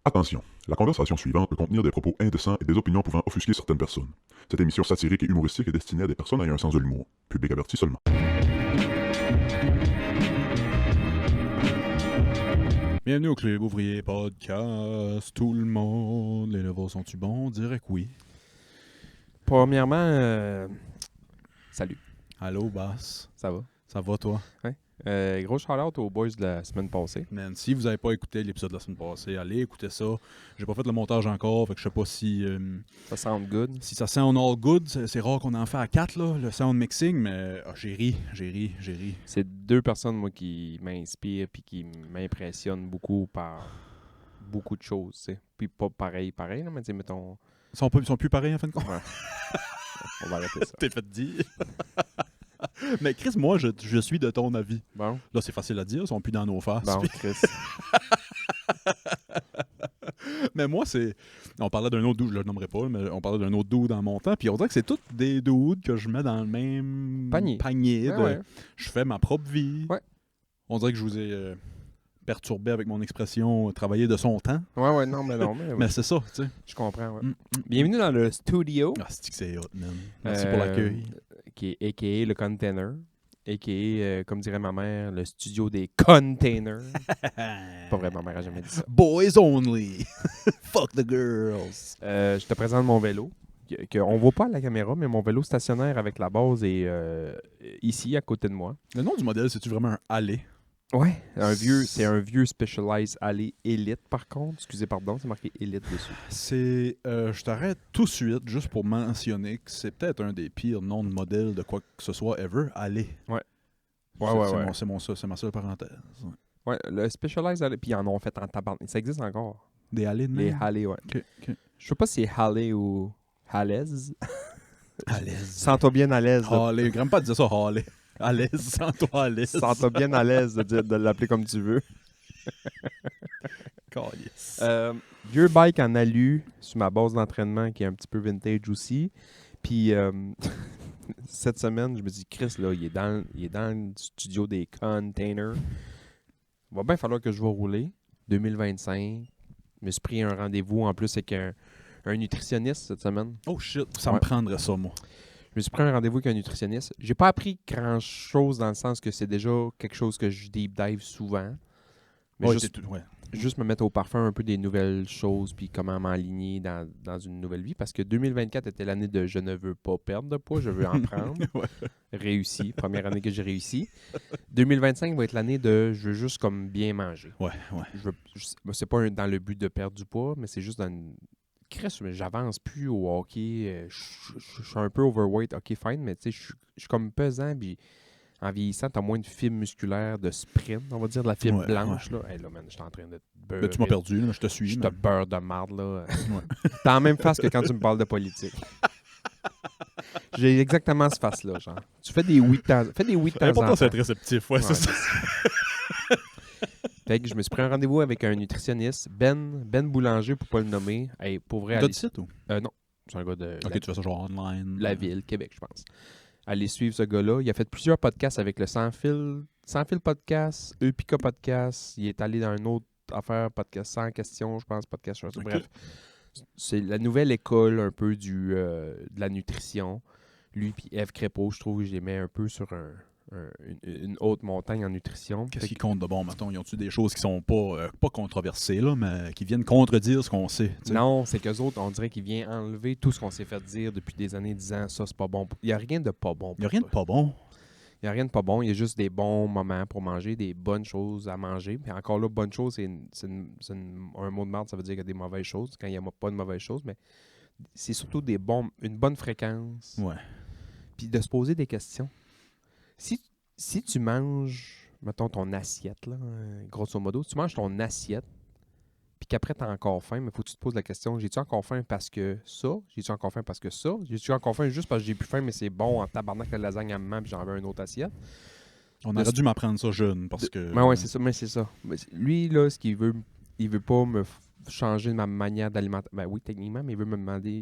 Attention, la conversation suivante peut contenir des propos indécents et des opinions pouvant offusquer certaines personnes. Cette émission satirique et humoristique est destinée à des personnes ayant un sens de l'humour. Public averti seulement. Bienvenue au Club Ouvrier Podcast. Tout le monde, les levels sont-tu bons? On dirait que oui. Premièrement, salut, Allô, Bass. ça va? Ça va, toi? Gros shout-out aux boys de la semaine passée. Man, si vous n'avez pas écouté l'épisode de la semaine passée, allez écouter ça. J'ai pas fait le montage encore, fait que je sais pas si Ça sound good. ça sound all good. C'est rare qu'on en fait à 4, là, le sound mixing, mais j'ai ri. C'est deux personnes, moi, qui m'inspirent puis qui m'impressionnent beaucoup par beaucoup de choses, tu sais. Puis pas pareil, là, mais tu sais, mettons... Ils sont plus pareils, en fin de compte. Ouais. On va arrêter ça. T'es fait dire. Mais Chris, moi, je suis de ton avis. Bon, Là, c'est facile à dire, ils sont plus dans nos faces. bon, Chris. Mais moi, c'est. On parlait d'un autre dude, je le nommerai pas, mais on parlait d'un autre dude dans mon temps. Puis on dirait que c'est tous des dudes que je mets dans le même Panier. de- Ouais. Je fais ma propre vie. Ouais. On dirait que je vous ai perturbé avec mon expression travailler de son temps. Ouais, non, mais Mais c'est ça, tu sais. je comprends, ouais. Mm. Bienvenue dans le studio, Ah, c'est que c'est hot, man. Merci pour l'accueil. qui est a.k.a. le container, a.k.a. comme dirait ma mère, le studio des containers. Pas vrai, ma mère a jamais dit ça. Boys only. Fuck the girls. Je te présente mon vélo. On ne voit pas à la caméra, mais mon vélo stationnaire avec la base est ici, à côté de moi. Le nom du modèle, c'est-tu vraiment un aller? Ouais. C'est un vieux Specialized Alley Elite, par contre. Excusez, pardon, c'est marqué Elite dessus. C'est. Je t'arrête tout de suite juste pour mentionner que c'est peut-être un des pires noms de modèle de quoi que ce soit ever. Allez. Ouais, C'est ma seule parenthèse. Ouais. Ouais, le Specialized Alley, puis ils en ont fait en tabarnak. Ça existe encore. Des allées de Les même. Halley, ouais. Ok. Je sais pas si c'est Halley ou Halaise. À l'aise. Sens-toi bien à l'aise. là. Allez, j'aime pas dire ça, allez. À l'aise, sens-toi à l'aise. Sens-toi bien à l'aise de l'appeler comme tu veux. Calice. Vieux bike en alu sur ma base d'entraînement qui est un petit peu vintage aussi. Puis cette semaine, je me dis, Chris, là, il est dans le studio des containers. Il va bien falloir que je vais rouler. 2025. Je me suis pris un rendez-vous en plus avec un nutritionniste cette semaine. Oh shit, ça Ouais. me prendrait ça, moi. Je me suis pris un rendez-vous avec un nutritionniste. J'ai pas appris grand-chose dans le sens que c'est déjà quelque chose que je deep dive souvent. Mais Ouais, juste, ouais. juste me mettre au parfum un peu des nouvelles choses puis comment m'aligner dans une nouvelle vie. Parce que 2024 était l'année de je ne veux pas perdre de poids, je veux en prendre. Ouais. Réussi. Première année que j'ai réussi. 2025 va être l'année de je veux juste comme bien manger. Ouais. C'est pas dans le but de perdre du poids, mais c'est juste dans une... Chris, mais j'avance plus au hockey. Je suis un peu overweight. OK, fine, mais tu sais, je suis comme pesant. Puis en vieillissant, t'as moins de fibre musculaire, de sprint, on va dire, de la fibre Ouais, blanche. Là. Hey, là, man, je suis en train de te beurrer. Ben, tu m'as perdu, là, je te suis. Je mais- te beurre de marde, là. Ouais. T'as la même face que quand tu me parles de politique. J'ai exactement ce face-là, genre. Tu fais des oui de temps, fais des oui de temps en L'important, c'est temps. être réceptif, ouais, c'est Ouais, ça. Fait que je me suis pris un rendez-vous avec un nutritionniste, Ben Boulanger, pour pas le nommer. Hey, pour vrai, T'as du site ou? non, c'est un gars de Ok, tu fais ça genre online. la ville, Québec, je pense. Allez suivre ce gars-là. Il a fait plusieurs podcasts avec le Sans Fil Podcast, Eupika Podcast. Il est allé dans une autre affaire, podcast sans question, je pense, podcast. Ok. Bref, c'est la nouvelle école un peu de la nutrition. Lui et Eve Crépeau, je trouve que je les mets un peu sur une haute montagne en nutrition. Qu'est-ce Fait qui que- compte de bon, mettons? Ils ont-tu des choses qui sont pas controversées, là, mais qui viennent contredire ce qu'on sait? tu sais? Non, c'est qu'eux autres, on dirait qu'ils viennent enlever tout ce qu'on s'est fait dire depuis des années disant ça, c'est pas bon. Il n'y a rien de pas bon. Il n'y a rien de pas bon. Il n'y a rien de pas bon. Il y a juste des bons moments pour manger, des bonnes choses à manger. Puis encore là, bonne chose, un mot de merde, ça veut dire qu'il y a des mauvaises choses quand il n'y a pas de mauvaises choses, mais c'est surtout une bonne fréquence. Ouais. Puis de se poser des questions. Si tu manges, mettons, ton assiette, là, grosso modo, tu manges ton assiette, puis qu'après, tu as encore faim, mais il faut que tu te poses la question, j'ai-tu encore faim parce que ça? J'ai-tu encore faim parce que ça? J'ai-tu encore faim juste parce que j'ai plus faim, mais c'est bon en tabarnak la lasagne à maman, puis j'en veux une autre assiette? On aurait dû m'apprendre ça jeune, parce que... Ouais, c'est ça, mais c'est ça. Mais lui, là, ce qu'il veut, il veut pas me changer ma manière d'alimenter. Ben oui, techniquement, mais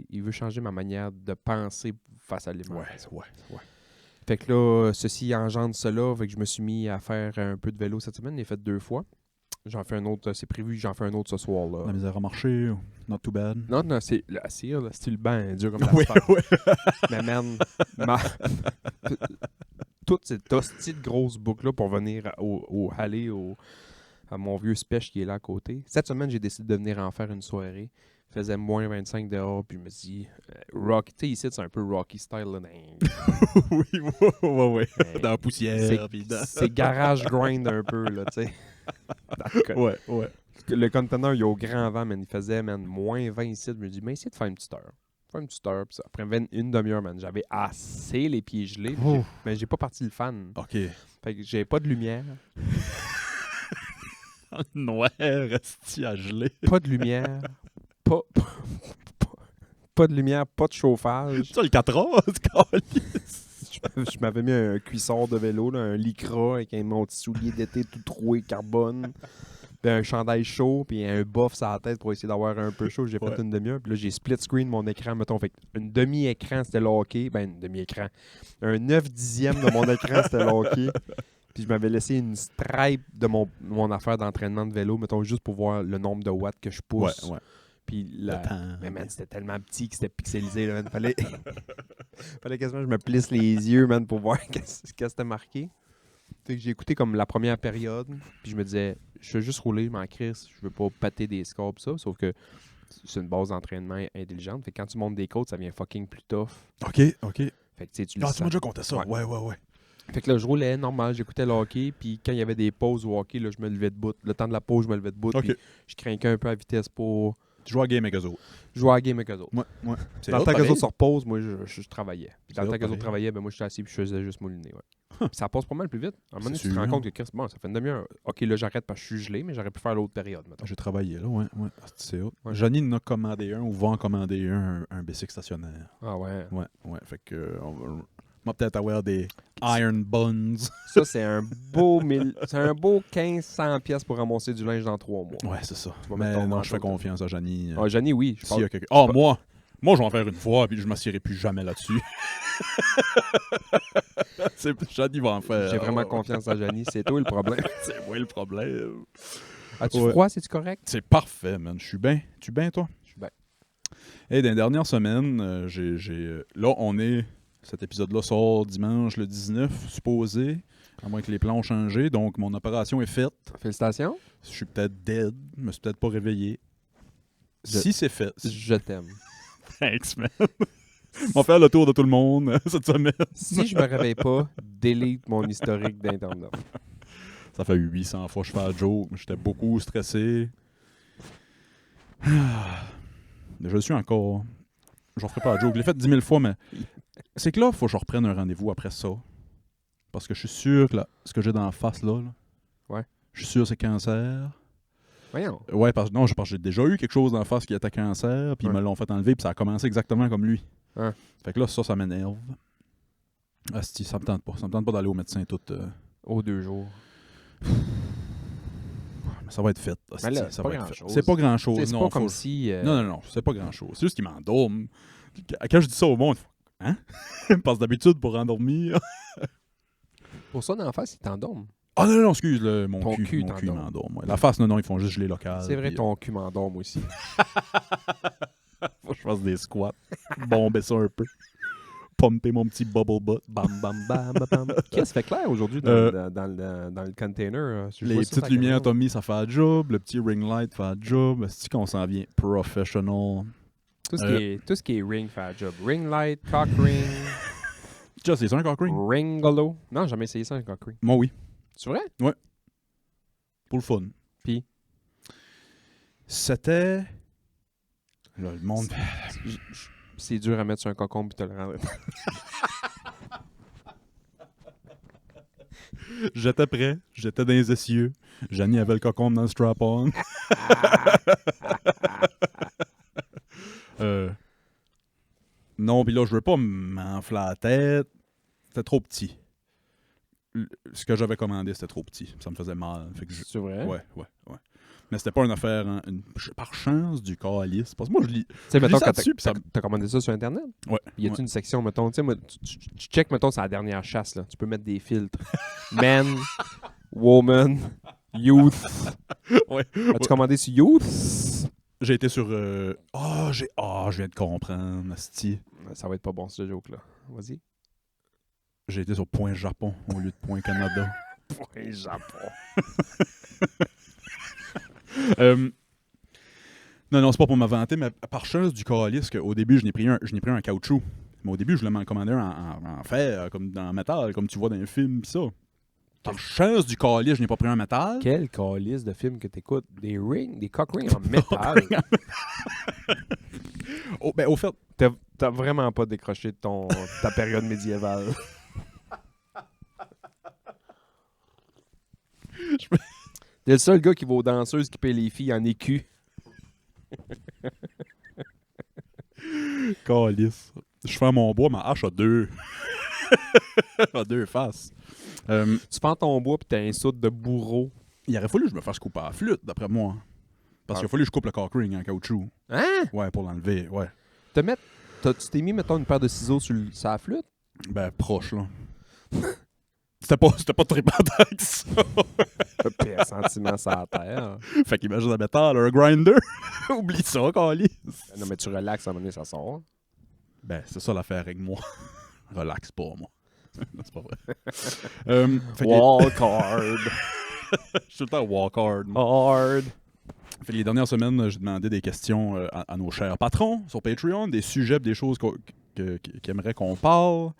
il veut changer ma manière de penser face à l'alimentation. Ouais. Fait que là, ceci engendre cela. Fait que je me suis mis à faire un peu de vélo cette semaine. J'ai fait 2 fois. J'en fais un autre, c'est prévu, j'en fais un autre ce soir-là. La misère à marcher, not too bad. Non, c'est le cire, le style banc, est dur comme la Ouais, ouais. Mais man, toute cette hostie de grosse boucle-là pour venir à mon vieux spèche qui est là à côté. Cette semaine, j'ai décidé de venir en faire une soirée. Il faisait moins 25 dehors, puis je me dis, rock, tu sais, ici, c'est un peu Rocky style, là. Oui, ouais. Dans la poussière. puis dans- C'est garage grind un peu, là, tu sais. Ouais, ouais. Le conteneur, il est au grand vent, man. Il faisait, man, moins 20 ici. Je me dis, mais essaye de faire une petite heure. Faire une petite heure. Puis ça, après une demi-heure, man, j'avais assez les pieds gelés. Oh. Mais j'ai pas parti le fan. OK. Fait que j'avais pas de lumière. Noir, resti à geler. Pas de lumière. Pas de lumière, pas de chauffage. Ça, le 4 heures, Je m'avais mis un cuissard de vélo, là, un lycra avec mon petit soulier d'été tout troué carbone. Puis un chandail chaud, puis un buff sur la tête pour essayer d'avoir un peu chaud. J'ai fait Ouais. une demi-heure, puis là, j'ai split screen mon écran, mettons. Fait une demi-écran, c'était le hockey. Ben, une demi-écran. Un 9/10 de mon écran, c'était le hockey. Puis je m'avais laissé une stripe de mon affaire d'entraînement de vélo, mettons, juste pour voir le nombre de watts que je pousse. Ouais. Puis Le temps. mais man, c'était tellement petit que c'était pixelisé, là, man. Fallait quasiment que je me plisse les yeux, man, pour voir qu'est-ce que c'était marqué. Fait que j'ai écouté comme la première période, puis je me disais, je veux juste rouler, je m'en crisse, je veux pas pâter des scores pis ça, sauf que c'est une base d'entraînement intelligente. Fait que quand tu montes des côtes, ça devient fucking plus tough. OK. Fait que tu sais, tu le Ah, tu sens. m'as déjà compté ça. Ouais. Fait que là, je roulais normal, j'écoutais le hockey, puis quand il y avait des pauses au hockey, là, je me levais debout. Le temps de la pause, je me levais debout, OK. puis je craquais un peu à vitesse pour Tu joues à game avec eux autres. jouer à la game avec eux autres. Ouais. C'est Dans le hot, temps que les pareil. autres se reposent, moi, je travaillais. Puis dans le C'est temps hot, que les autres pareil. travaillaient, ben moi, j'étais assis puis je faisais juste mouliner. Ouais. Puis ça passe pas mal plus vite. À un moment donné, C'est tu te rends sûr. compte que Chris, bon, ça fait une demi-heure. OK, là, j'arrête parce que je suis gelé, mais j'aurais pu faire l'autre période, mettons. J'ai travaillé là, ouais. Ah, c'est hot. Ouais. Johnny en a commandé un ou va en commander un bicycle stationnaire. Ah ouais. Ouais. Fait que on va peut-être avoir des iron buns. Ça, c'est un beau 1500 pièces pour ramasser du linge dans 3 mois. Ouais, c'est ça. vas mettre Mais ton non, manteau, je fais toi. confiance à Johnny. Ah, Johnny, oui. Je S'il parle- y a quelqu'un... Ah, moi, je vais en faire une fois, puis je m'assierai plus jamais là-dessus. Johnny va en faire. J'ai vraiment confiance en Johnny. C'est toi le problème. C'est moi le problème. As-tu Ouais. froid? C'est-tu correct? C'est parfait, man. Je suis bien. Tu es bien, toi? Je suis bien. Hey, dans les dernières semaines, là, cet épisode-là sort dimanche le 19, supposé, à moins que les plans ont changé. Donc, mon opération est faite. Félicitations. Je suis peut-être dead. Je me suis peut-être pas réveillé. Je- Si c'est fait. Je t'aime. Thanks, man. On va faire le tour de tout le monde cette semaine. Si je me réveille pas, delete mon historique d'Internet. Ça fait 800 fois que je fais la joke, mais j'étais beaucoup stressé. Je le suis encore. Je referai pas la joke. Je l'ai fait 10 000 fois, mais c'est que là, il faut que je reprenne un rendez-vous après ça. Parce que je suis sûr que ce que j'ai dans la face là, Ouais. je suis sûr que c'est cancer. Voyons. Ouais, parce que j'ai déjà eu quelque chose dans la face qui était cancer, puis ils Ouais. me l'ont fait enlever, puis ça a commencé exactement comme lui. Hein. Fait que là, ça m'énerve. Asti, ça me tente pas. Ça me tente pas d'aller au médecin tout. Aux 2 jours. Mais ça va être fait. Asti, Mais là, ça c'est va pas être grand-chose. fait. C'est pas grand-chose. Tu sais, c'est non, pas comme faut- si... Non, c'est pas grand-chose. C'est juste qu'il m'endorme. Quand je dis ça au monde, hein? Parce que d'habitude, pour endormir... Pour ça, d'en face, ils t'endorment. Ah non, excuse, mon Ton cul cul m'endorme. t'endorme. Ouais. La face, non, ils font juste geler local. C'est vrai, puis, ton cul m'endorme aussi. faut que je fasse des squats. Bomber ça un peu. Pumper mon petit bubble butt. Bam, bam, bam, bam, bam. Qu'est-ce que fait clair aujourd'hui dans le container? Je Les vois ça petites sur la lumières caméra. Tommy, ça fait la job. Le petit ring light fait la job. C'est qu'on s'en vient professional. Tout ce qui est ring fait la job. Ring light, cock ring, Tu c'est ça un cock ring? ringolo. Non, j'ai jamais essayé ça, un cock ring. Moi, oui. C'est vrai? Pour le fun. Puis? C'était... Là, le monde... C'est dur à mettre sur un cocon puis te le rendre. J'étais prêt. J'étais dans les essieux. Janie avait le cocon dans le strap-on. Non, puis là, je veux pas m'enfler la tête. C'était trop petit. Ce que j'avais commandé, c'était trop petit. Ça me faisait mal. Fait que C'est vrai? Ouais. Mais c'était pas une affaire par chance du calice. Parce que moi, je lis Tu sais, mettons, ça quand dessus, puis ça- t'as commandé ça sur Internet, Ouais. y a-tu ouais. une section, mettons, tu sais, moi, tu check, mettons, c'est la dernière chasse, là. Tu peux mettre des filtres. Man, woman, Youth. Ouais. As-tu commandé sur Youth? J'ai été sur... je viens de comprendre, asti. Ça va être pas bon, ce joke-là. Vas-y. J'ai été sur Point Japon au lieu de Point Canada. Point Japon. Non, c'est pas pour m'avanter, mais par chance du calice qu'au début, je n'ai pris un caoutchouc. Mais au début, je voulais m'en commander un en fer, comme dans métal, comme tu vois dans les films, pis ça. Par chance du calice, je n'ai pas pris un métal. Quel calice de films que t'écoutes? Des cock rings en métal. Au fait, T'as vraiment pas décroché de ta période médiévale. T'es le seul gars qui va aux danseuses qui paye les filles en écu. calice. Je fais mon bois, ma hache a deux. a deux faces. Tu prends ton bois pis t'as un saut de bourreau. Il aurait fallu que je me fasse couper à la flûte, d'après moi. Parce qu'il a fallu que je coupe le cock ring en caoutchouc. Hein? Ouais, pour l'enlever, ouais. Tu t'es mis, mettons, une paire de ciseaux sur la flûte? Ben, proche, là. C'était pas très pendant que ça. Puis un sentiment sur la terre. Fait qu'imagine un métal, un grinder. Oublie ça, calice. Non, mais tu relaxes à un moment donné, ça sort. Ben, c'est ça l'affaire avec moi. Relaxe pas, moi. C'est pas vrai. Fait que- Walk hard. Je suis tout le temps walk hard. moi. Hard. Fait que les dernières semaines, j'ai demandé des questions à nos chers patrons sur Patreon, des sujets, des choses qu'ils aimeraient qu'on parle.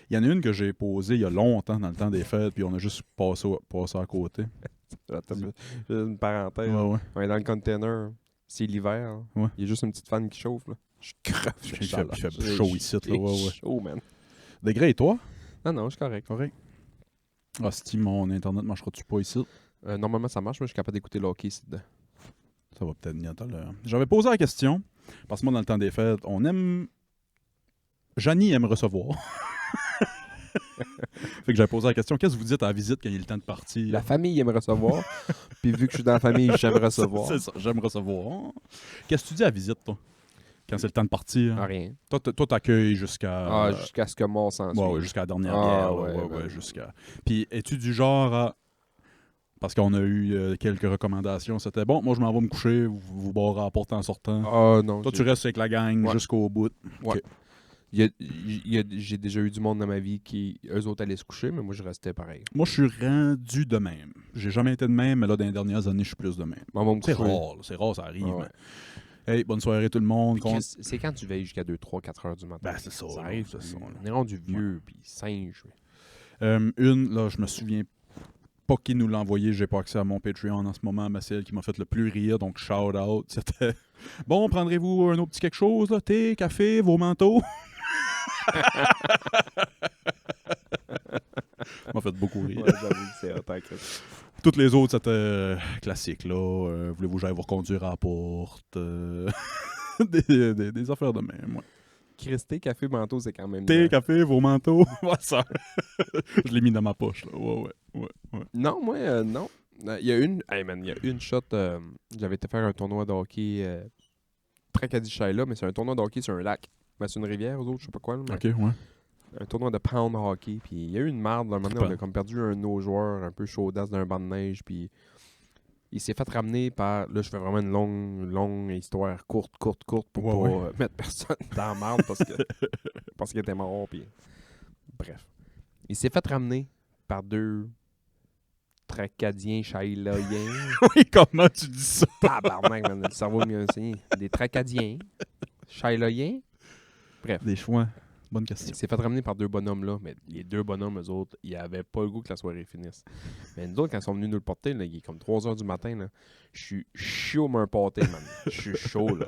Il y en a une que j'ai posée il y a longtemps, dans le temps des fêtes, puis on a juste passé à côté. Attends, juste une parenthèse. Ouais. On est dans le container. C'est l'hiver. Hein. Ouais. Il y a juste une petite fan qui chauffe. Là. Je crève. Il fait chaud ici, là. Ouais. Chaud, man. Degré, et toi? Non, je suis correct. Ah, si mon Internet marchera-tu pas ici? Normalement, ça marche. Moi, je suis capable d'écouter l'hockey ici dedans. Ça va peut-être venir tout à l'heure. J'avais posé la question, parce que moi, dans le temps des fêtes, Janie aime recevoir. Fait que j'avais posé la question, qu'est-ce que vous dites à la visite quand il est le temps de partir? La famille aime recevoir. Puis vu que je suis dans la famille, j'aime recevoir. C'est ça, j'aime recevoir. Qu'est-ce que tu dis à la visite, toi? Quand c'est le temps de partir? Ah, rien. Toi, t'accueilles jusqu'à... Jusqu'à ce que mort s'en suive. Ouais, jusqu'à la dernière Ah, bière. ouais, jusqu'à... Puis, es-tu du genre à... Parce qu'on a eu quelques recommandations, c'était bon, moi je m'en vais me coucher, vous boirez à la porte en sortant. Ah, non. Toi, tu restes avec la gang Ouais. jusqu'au bout. Ouais. Ok. J'ai déjà eu du monde dans ma vie qui, eux autres, allaient se coucher, mais moi, je restais pareil. Moi, je suis rendu de même. J'ai jamais été de même, mais là, dans les dernières années, je suis plus de même. Maman me C'est coucher. rare, là, c'est rare, ça arrive. Ah ouais. mais- Hey, bonne soirée tout le monde. Chris, c'est quand tu veilles jusqu'à 2, 3, 4 heures du matin. Ben, c'est ça. Ça là, arrive, c'est ça. Là. On est rendu vieux, puis singe. Une, là, je me souviens pas qui nous l'a envoyé, j'ai pas accès à mon Patreon en ce moment, mais c'est elle qui m'a fait le plus rire, donc shout out. C'était bon, prendrez-vous un autre petit quelque chose, là, thé, café, vos manteaux? m'a fait beaucoup rire. Ouais, j'avoue que c'est hot, hein, Chris. Toutes les autres, c'était classique, là. Voulez-vous que j'aille vous reconduire à la porte? Des affaires de même, ouais. Chris, thé, café, manteau, c'est quand même... Thé, café, vos manteaux. Ouais, ça. Je l'ai mis dans ma poche, là. Ouais. Non, moi, non. Il y a une... Hey, man, il y a une shot... J'avais été faire un tournoi de hockey Tracadie-Shaila, mais c'est un tournoi de hockey sur un lac. Ben, c'est une rivière, aux autres, je sais pas quoi. Là, mais Ok, ouais. un tournoi de pound hockey. Puis il y a eu une marde. À un moment donné, on a comme perdu un de nos joueurs un peu chaudasse d'un banc de neige. Puis il s'est fait ramener par... Là, je fais vraiment une longue histoire courte pour pas mettre personne dans la marde parce qu'il était mort. Puis... Bref. Il s'est fait ramener par deux Tracadiens Shailoyens. Oui, comment tu dis ça? Tabarnak, man, le cerveau mieux enseigné. Des Tracadiens Shailoyens. Bref. Des choix. Bonne question. Il s'est fait ramener par deux bonhommes là, mais les deux bonhommes, eux autres, ils avaient pas le goût que la soirée finisse. Mais nous autres, quand ils sont venus nous le porter, là, il est comme 3h du matin, là, je suis chaud me porter, man. Je suis chaud, là.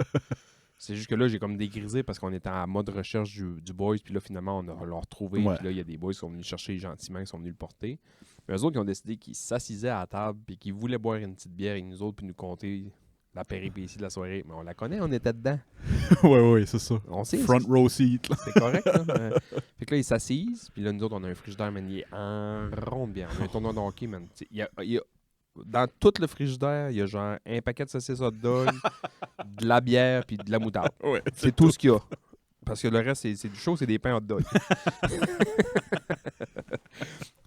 C'est juste que là, j'ai comme dégrisé parce qu'on était en mode recherche du boys, puis là, finalement, on a l'a retrouvé, Ouais. puis là, il y a des boys qui sont venus le chercher gentiment, qui sont venus le porter. Mais eux autres, ils ont décidé qu'ils s'assisaient à la table, puis qu'ils voulaient boire une petite bière avec nous autres, puis nous compter la péripétie de la soirée. Mais on la connaît, on était dedans. ouais, c'est ça. On sait. Front row seat, là. C'est correct, là. Fait que là, ils s'assisent, puis là, nous autres, on a un frigidaire, man, il est en ronde bien. On a un tournoi de hockey, man. Il y a, dans tout le frigidaire, il y a genre un paquet de saucisses hot dog, de la bière, puis de la moutarde. Ouais, C'est tout ce qu'il y a. Parce que le reste, c'est du chaud, c'est des pains hot dog.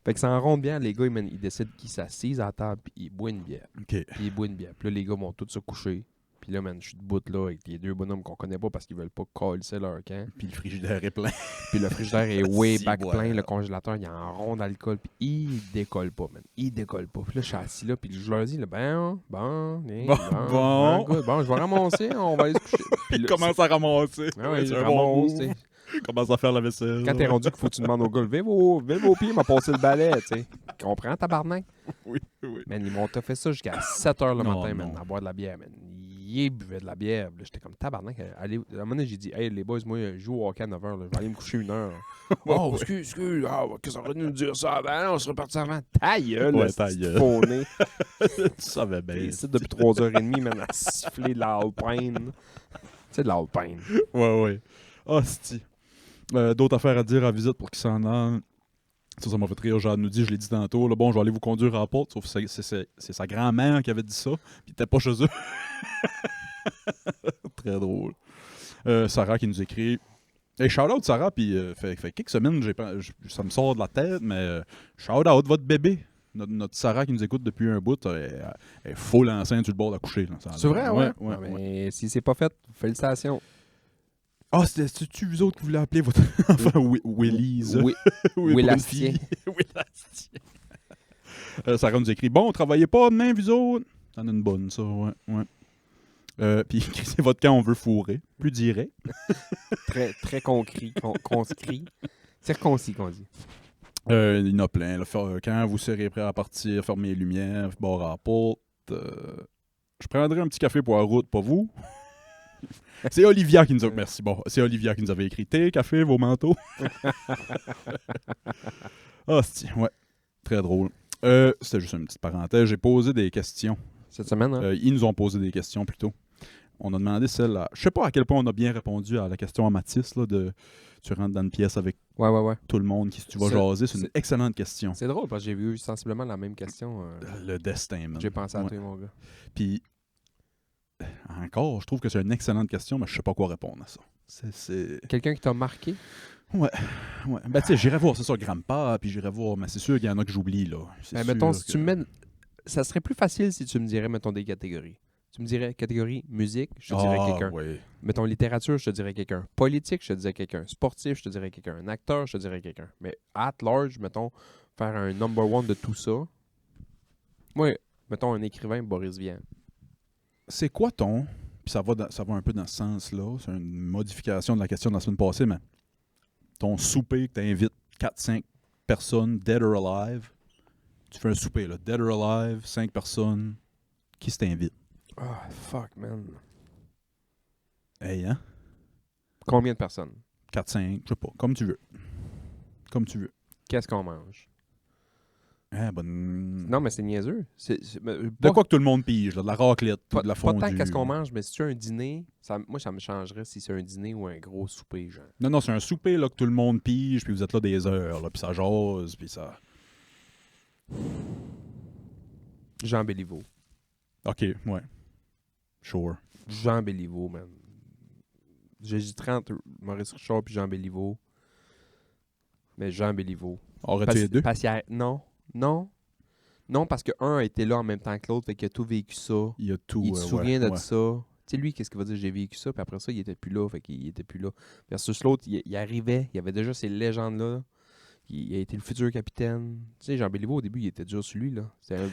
Fait Fait que ça en ronde bien, les gars, ils décident qu'ils s'assisent à la table, puis ils boivent une bière. OK. Puis ils boivent une bière. Puis là, les gars vont tous se coucher. Puis là, man, je suis debout là avec les deux bonhommes qu'on connaît pas parce qu'ils veulent pas coller leur camp. Puis le frigidaire est plein. Puis le frigidaire est way Si, back ouais. plein, le congélateur, il est en rond d'alcool, puis il décolle pas, man. Il décolle pas. Puis là, je suis assis là, puis je leur dis, là, bon, good. Bon, je vais ramasser, on va aller se coucher. Puis Il là, commence à ramasser. Ah ouais, C'est je un bon ramasse, move. tu sais. Il commence à faire la vaisselle. Quand t'es rendu qu'il faut que tu demandes au gars, levez vos pieds, m'a passé le balai, tu sais. Comprends, tabarnak? Oui, oui. Man, ils m'ont fait ça jusqu'à 7h le Non, matin, non. man, à boire de la bière, man. Ils buvaient de la bière. Là, j'étais comme tabarnak. Allez, à un moment donné, j'ai dit, hey, les boys, moi, je joue au hockey à 9h, là. Je vais aller me coucher 1h. Oh, excuse. Ah, qu'est-ce que ça aurait dû nous dire ça avant? On serait parti avant. Ta gueule, Ouais, là, ta c'est gueule. fauné. Tu savais bien. Ici, depuis 3h30, man, à siffler de l'alpine. C'est de l'alpine. Ouais, ouais. Hostie. D'autres affaires à dire à visite pour qu'ils s'en aillent. Ça m'a fait rire. Jade nous dit, je l'ai dit tantôt, là, bon, je vais aller vous conduire à la porte. Sauf que c'est sa grand-mère qui avait dit ça. Puis il était pas chez eux. Très drôle. Sarah qui nous écrit. Hey, shout-out Sarah, puis fait quelques semaines, ça me sort de la tête, mais shout-out votre bébé. Notre Sarah qui nous écoute depuis un bout, elle est full enceinte sur le bord de coucher. C'est vrai, ouais. ouais, Ah, ouais. mais si c'est pas fait, félicitations. Ah, c'était-tu vous autres qui voulez appeler votre enfant Willise? Oui. Willastien. Willastien. Sarah nous écrit, bon, travaillez pas demain, vous autres. C'en a une bonne, ça, ouais. Puis, c'est votre camp, on veut fourrer. Plus direct. Très, très conscrit. Circoncis, qu'on dit. Il y en a plein. Là. Quand vous serez prêt à partir, fermez les lumières, barre à la porte. Je prendrai un petit café pour la route, pas vous. C'est Olivia qui nous a... Merci, bon. C'est Olivia qui nous avait écrit thé, café, vos manteaux. Ah, ouais. Très drôle. C'était juste une petite parenthèse. J'ai posé des questions. Cette semaine, hein? Ils nous ont posé des questions plutôt. On a demandé celle-là. Je sais pas à quel point on a bien répondu à la question à Mathis là, de tu rentres dans une pièce avec Ouais. tout le monde qui tu vas C'est- jaser. C'est une c'est- excellente question. C'est drôle parce que j'ai vu sensiblement la même question. Le destin, man. J'ai pensé à Ouais. toi, mon gars. Puis, encore, je trouve que c'est une excellente question, mais je sais pas quoi répondre à ça. C'est... Quelqu'un qui t'a marqué? Ouais. Ben, tu sais, j'irai voir, c'est ça, Grandpa, puis j'irai voir, mais c'est sûr qu'il y en a que j'oublie, là. C'est Ben, sûr mettons, si que- tu me mets... Ça serait plus facile si tu me dirais, mettons, des catégories. Tu me dirais catégorie musique, je te dirais quelqu'un. Ouais. Mettons littérature, je te dirais quelqu'un. Politique, je te dirais quelqu'un. Sportif, je te dirais quelqu'un. Un acteur, je te dirais quelqu'un. Mais at large, mettons, faire un number one de tout ça. Moi, mettons un écrivain, Boris Vian. C'est quoi ton... Puis ça va un peu dans ce sens-là. C'est une modification de la question de la semaine passée, mais ton souper que t'invites 4-5 personnes, dead or alive. Tu fais un souper, là. Dead or alive, 5 personnes. Qui se t'invite? Ah, fuck, man. Hey, hein? Combien de personnes? 4-5, je sais pas. Comme tu veux. Comme tu veux. Qu'est-ce qu'on mange? Hein, bonne... Non, mais c'est niaiseux. De quoi que tout le monde pige, là, de la raclette, Pas, de la pas fondue. tant qu'est-ce qu'on mange, mais si tu as un dîner, moi, ça me changerait si c'est un dîner ou un gros souper, genre. Non, c'est un souper là, que tout le monde pige, puis vous êtes là des heures, là, puis ça jase, puis ça... Jean Béliveau. OK, ouais. Sure. Jean Béliveau, man. J'hésiterais entre Maurice Richard puis Jean Béliveau. Mais Jean Béliveau. Aurais-tu les deux? Non, parce que un a été là en même temps que l'autre, fait qu'il a tout vécu ça. Il y a tout. Il se souvient ouais. de ça. Tu sais, lui, qu'est-ce qu'il va dire? J'ai vécu ça, puis après ça, il était plus là, fait qu'il était plus là. Versus l'autre, il arrivait, il y avait déjà ces légendes-là. Il a été le futur capitaine. Tu sais, Jean Béliveau, au début, il était dur sur lui, là.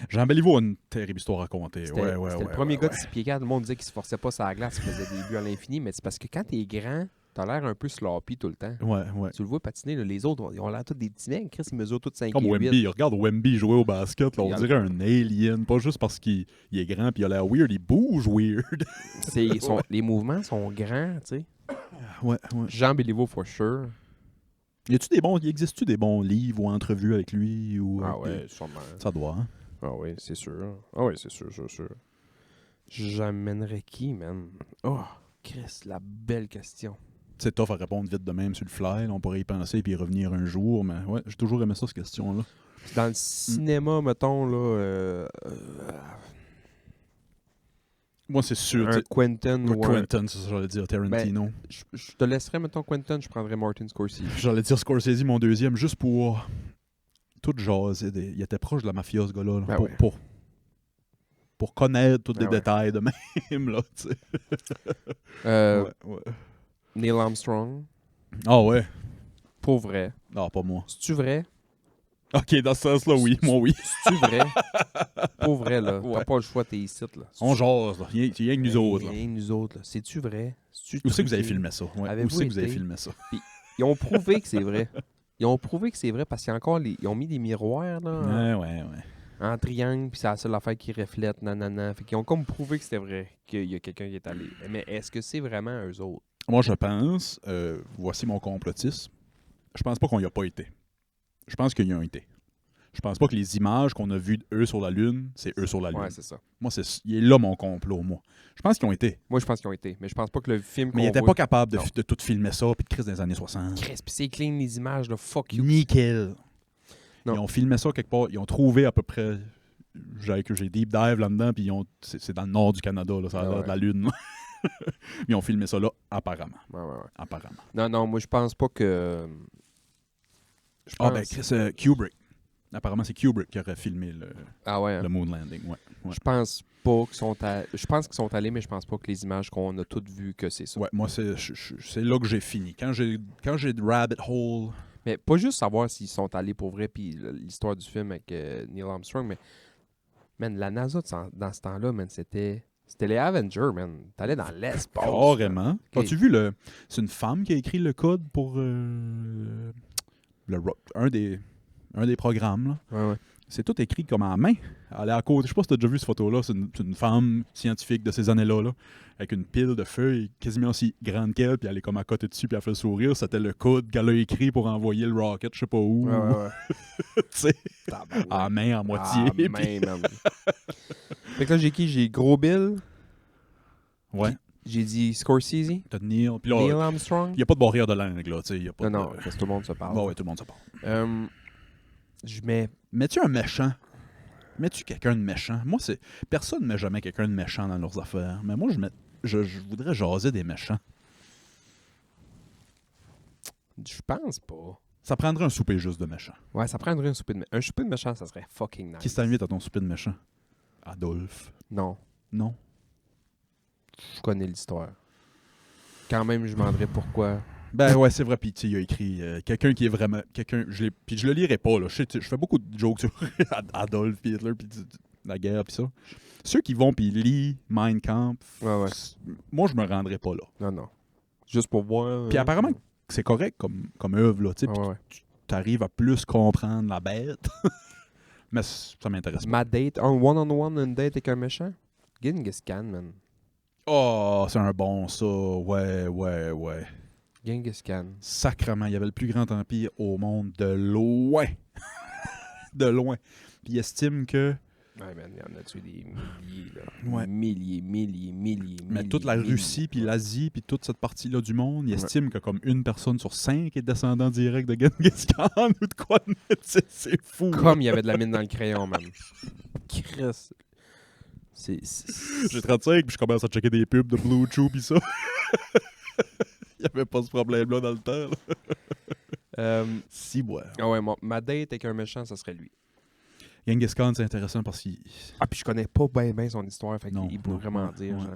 Jean Béliveau a une terrible histoire à raconter. C'était Ouais, le premier gars de 6 pieds 4. Le monde disait qu'il se forçait pas sur la glace, il faisait des buts à l'infini, mais c'est parce que quand t'es grand, t'as l'air un peu sloppy tout le temps. Ouais. Tu le vois patiner, là, les autres, ils ont l'air tous des petits mecs. Chris, ils mesurent tous 5 Comme et 8. Wemby. Regarde Wemby jouer au basket. Là, on dirait un alien. Pas juste parce qu'il est grand puis il a l'air weird. Il bouge weird. Les mouvements sont grands, tu sais. Ouais. Jean Béliveau, for sure. Y existe-tu des bons livres ou entrevues avec lui? Ou, Ah ouais, sûrement. Ça doit, hein? Ah ouais, c'est sûr. Ah ouais, c'est sûr. J'amènerais qui, man? Oh, Chris, la belle question. C'est tough à répondre vite de même sur le fly. Là, on pourrait y penser puis y revenir un jour. Mais ouais, j'ai toujours aimé ça, cette question-là. Dans le cinéma, mettons, là... Moi, c'est sûr. un Quentin ou un... Quentin, c'est ça que j'allais dire. Tarantino. Je te laisserais, mettons, Quentin, je prendrais Martin Scorsese. J'allais dire Scorsese, mon deuxième, juste pour Tout jasé. Il était proche de la mafia, ce gars-là. Là, Ben pour, ouais. pour connaître tous Ben les ouais. détails de même. Là, tu sais. Ouais. Ouais. Neil Armstrong, Ah ouais. pour vrai. Non, pas moi. C'est-tu vrai? Ok, dans ce sens-là, oui. Moi, oui. C'est-tu vrai? Pour vrai, là. Ouais. T'as pas le choix, t'es ici, là. On jase, là. Il y a que nous autres. Là. Rien que nous autres, là. C'est-tu vrai? Où c'est que vous avez filmé ça? Ouais. Où Avez-vous c'est que vous avez été? filmé ça? Ils ont prouvé que c'est vrai. Ils ont prouvé que c'est vrai parce qu'il y a encore ils ont mis des miroirs là, Ouais. en triangle, puis c'est la seule affaire qui reflète, nanana. Fait qu'ils ont comme prouvé que c'était vrai, qu'il y a quelqu'un qui est allé. Mais est-ce que c'est vraiment eux autres? Moi, je pense, voici mon complotisme, je pense pas qu'on y a pas été. Je pense qu'ils y ont été. Je pense pas que les images qu'on a vues d'eux sur la Lune, c'est eux sur la Lune. Ouais, c'est ça. Moi, il est là mon complot, moi. Je pense qu'ils ont été. Moi, je pense qu'ils ont été. Mais je pense pas que le film Mais ils qu'on étaient voit... pas capables Non. de tout filmer ça puis de crise dans les années 60. Chris, puis c'est clean les images, là. Fuck you. Nickel. Non. Ils ont filmé ça quelque part. Ils ont trouvé à peu près... J'ai deep dive là-dedans, puis c'est dans le nord du Canada, là, ça a Ah l'air ouais. de la Lune. là. Ils ont filmé ça là, apparemment. Ouais. Apparemment. Non, moi, je pense pas que... Je Ah pense... ben, Chris, Kubrick. Apparemment, c'est Kubrick qui aurait filmé Ah ouais, hein. le Moon Landing. Ouais. Je pense pas qu'ils sont Je pense qu'ils sont allés, mais je pense pas que les images qu'on a toutes vues, que c'est ça. Ouais, moi, c'est là que j'ai fini. Quand j'ai Rabbit Hole... Mais pas juste savoir s'ils sont allés pour vrai, puis l'histoire du film avec Neil Armstrong, mais man, la NASA dans ce temps-là, man, c'était les Avengers, man. T'allais dans l'espace. Carrément. Ok. As-tu vu c'est une femme qui a écrit le code pour un des programmes, là. Ouais. C'est tout écrit comme en main. Elle est à côté. Je sais pas si tu as déjà vu cette photo-là. C'est une femme scientifique de ces années-là, là, avec une pile de feuilles quasiment aussi grande qu'elle, puis elle est comme à côté dessus, puis elle fait le sourire. C'était le code qu'elle a écrit pour envoyer le rocket, je sais pas où. Ouais. Tu sais, Tabarouette. en main, en moitié. Ah, puis- man, man. Fait que là, j'ai qui? J'ai Gros Bill. Ouais. J'ai dit Scorsese. T'as Neil. Puis Neil là, Armstrong. il n'y a pas de barrière de langue, là. Tu sais, y a pas Non, de... parce que tout le monde se parle. Bon, ouais, tout le monde se parle. Je mets... Mets-tu un méchant? Mets-tu quelqu'un de méchant? Moi, c'est. Personne ne met jamais quelqu'un de méchant dans leurs affaires. Mais moi, je voudrais jaser des méchants. Je pense pas. Ça prendrait un souper juste de méchant. Ouais, ça prendrait un souper de méchant. Un souper de méchant, ça serait fucking nice. Qui t'invite à ton souper de méchant? Adolphe. Non. Non? Je connais l'histoire. Quand même, je me demanderais pourquoi. Ben ouais, c'est vrai. Puis tu sais, il a écrit quelqu'un qui est vraiment. Puis je le lirai pas, là. Je fais beaucoup de jokes sur Adolphe, puis Hitler, puis la guerre, puis ça. Ceux qui vont, puis lisent Mein Kampf, Ouais. moi, je me rendrai pas là. Non. Juste pour voir. Puis apparemment, c'est correct comme œuvre, là. Tu sais, Ouais. tu arrives à plus comprendre la bête. Mais ça m'intéresse pas. Ma date, un one-on-one, une date avec un méchant? Genghis Khan, man. Oh, c'est un bon ça. Ouais. Genghis Khan. Sacrement, il y avait le plus grand empire au monde de loin. de loin. Puis il estime que Ouais, man, il y en a tué des milliers, là. Ouais. Milliers. mais toute la Russie, puis l'Asie, puis toute cette partie-là du monde, il estime que comme 1 personne sur 5 est descendant direct de Genghis Khan ou de quoi de même. C'est fou. Comme il y avait de la mine dans le crayon, man. Chris. J'ai 35 puis je commence à checker des pubs de Blue Chew pis ça. Il n'y avait pas ce problème-là dans le temps. Là. Si, ouais. Ah ouais, ma date avec un méchant, ça serait lui. Genghis Khan, c'est intéressant parce qu'il... Ah, puis je connais pas bien son histoire, fait Non, qu'il pourrait non, vraiment ouais, dire, ouais. genre...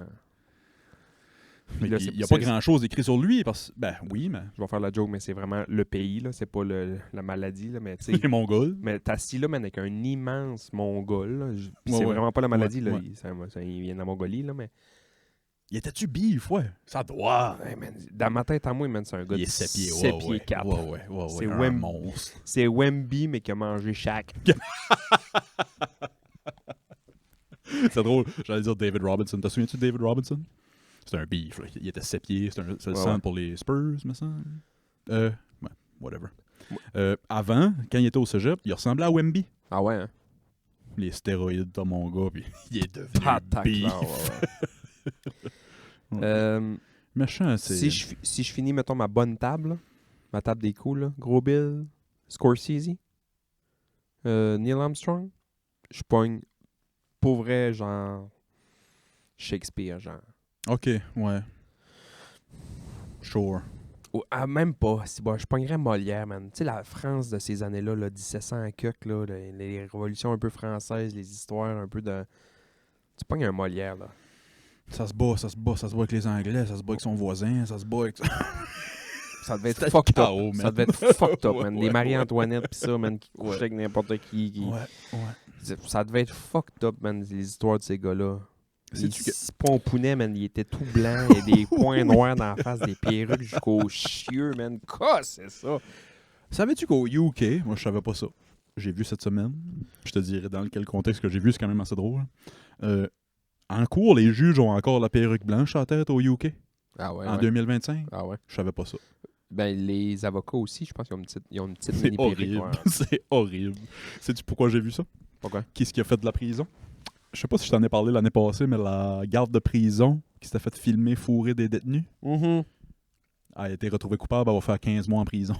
Mais Là, il n'y a pas grand-chose écrit sur lui parce ben oui, mais... Je vais faire la joke, mais c'est vraiment le pays, là. C'est pas la maladie, là, mais tu sais... Les Mongols. Mais t'as assis là, man, avec un immense Mongol, là. Puis Ouais, c'est ouais. vraiment pas la maladie, Ouais, là. ouais. Il vient de la Mongolie, là, mais... Il était-tu bif, ouais? Ça doit. Ouais, man, dans ma tête à moi, man, c'est un gars Il de est 7 pieds, 7 ouais, pieds ouais. 4. Ouais, C'est un Wem- monstre. C'est Wemby, mais qui a mangé chaque. C'est drôle. J'allais dire David Robinson. Te souviens-tu de David Robinson? C'était un beef, là. Il était 7 pieds. C'est le Ouais, centre ouais. pour les Spurs, me semble. Ouais, whatever. Avant, quand il était au cégep, il ressemblait à Wemby. Ah ouais, hein? Les stéroïdes de mon gars, puis il est devenu Patate, beef. là, ouais. Méchant, c'est... Si je finis, mettons, ma bonne table, là, ma table des coups, là, Gros Bill, Scorsese, Neil Armstrong, je pogne pour vrai, genre, Shakespeare, genre. OK, ouais. Sure. Même pas. Bon, je pognerais Molière, man. Tu sais, la France de ces années-là, là, 1700 à quelques, là, les révolutions un peu françaises, les histoires un peu de... Tu pognes un Molière, là. Ça se bat avec les Anglais, ça se bat avec son voisin, ça se bat avec... Ça devait être C'était fucked up. chaos, man. Ça devait être fucked up, man. Ouais, Des ouais, Marie-Antoinette pis ça, man, qui couchaient Ouais. avec n'importe qui. Ouais. Ça devait être fucked up, man, les histoires de ces gars-là. Il Sais-tu que- se pompounait, man. Il était tout blanc. Il y a des points noirs dans la face, des perruques jusqu'aux chieux, man. Quoi, c'est ça? Savais-tu qu'au UK, moi je savais pas ça, j'ai vu cette semaine, je te dirais dans quel contexte que j'ai vu, c'est quand même assez drôle. En cours, les juges ont encore la perruque blanche en tête au UK Ah ouais, en 2025. Ah ouais. Je savais pas ça. Ben, les avocats aussi, je pense qu'ils ont une petite C'est mini-perruque. horrible. Ouais. C'est horrible. Sais-tu pourquoi j'ai vu ça? Pourquoi? Qui est-ce qui a fait de la prison? Je sais pas si je t'en ai parlé l'année passée, mais la garde de prison qui s'était fait filmer fourrer des détenus Mm-hmm. a été retrouvée coupable, elle va faire 15 mois en prison.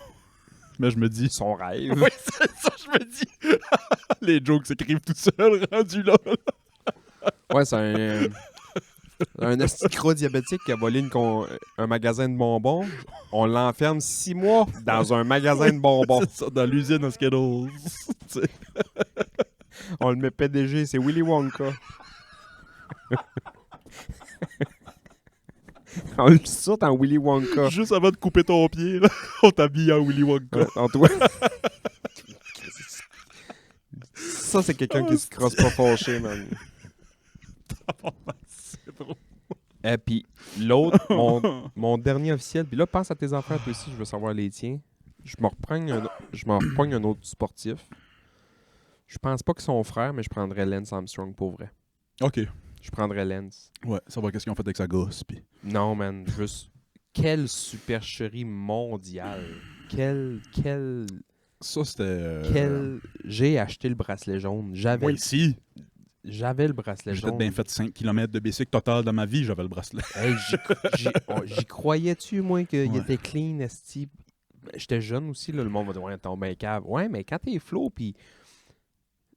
Mais je me dis... Son rêve. Oui, c'est ça, je me dis. Les jokes s'écrivent tout seuls, rendus là. Ouais, c'est un esticro diabétique qui a volé un magasin de bonbons. On l'enferme 6 mois dans un magasin de bonbons. C'est ça, dans l'usine à Skittles. Tu sais. On le met PDG, c'est Willy Wonka. On le saute en Willy Wonka. Juste avant de couper ton pied, là, on t'habille en Willy Wonka. En toi. Ça, c'est quelqu'un qui se crosse pas fâché, man. C'est drôle. Et puis, l'autre, mon dernier officiel, puis là, pense à tes enfants, toi aussi, je veux savoir les tiens. Je me reprends un autre sportif. Je pense pas que son frère, mais je prendrais Lance Armstrong pour vrai. OK. Je prendrais Lance. Ouais, savoir qu'est-ce qu'ils ont fait avec sa gosse. Puis... Non, man, juste... Quelle supercherie mondiale. Quelle... Ça, c'était... J'ai acheté le bracelet jaune. J'avais Ouais, si. j'avais le bracelet J'ai jaune. peut-être bien fait 5 km de bicycle total dans ma vie, j'avais le bracelet. Hey, j'y croyais-tu, moi, qu'il Ouais. était clean, esti? J'étais jeune aussi, là, le monde va dire « Ouais, ton ben cave. » Ouais, mais quand t'es flow, puis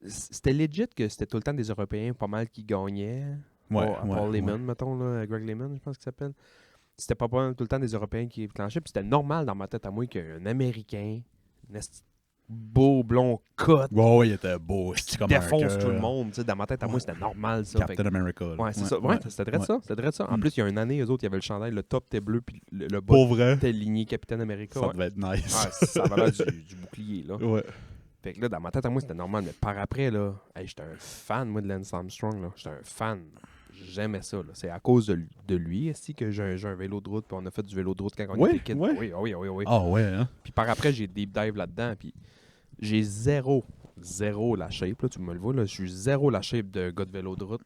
c'était legit que c'était tout le temps des Européens pas mal qui gagnaient. Paul Lehman, mettons, là, Greg Lehman, je pense qu'il s'appelle. C'était pas mal tout le temps des Européens qui planchaient, puis c'était normal dans ma tête à moi qu'un Américain, un esti beau blond cut, Ouais, il était beau. C'est comme défonce tout le monde. Tu sais, dans ma tête à moi, c'était normal, ça. Fait Captain que- America. là. Ouais, c'est ça. Ouais, c'était vrai de ça. C'était vrai de ça. En Mm. plus, il y a une année, eux autres, il y avait le chandail, le top était bleu, puis le bas Pour vrai, était ligné Capitaine America. ça Ouais. devait être nice. Ouais, ça avait l'air du bouclier, là. Ouais. Fait que là, dans ma tête à moi, c'était normal. Mais par après, là, hey, j'étais un fan, moi, de Lance Armstrong, là. J'étais un fan. J'aimais ça, là. C'est à cause de lui, ici, que j'ai un vélo de route, puis on a fait du vélo de route quand on Ouais, était kid. ouais. Oui. Ah ouais, hein? Puis par après, j'ai deep dive là-dedans, puis j'ai zéro la shape, là. Tu me le vois, là. Je suis zéro la shape de gars de vélo de route.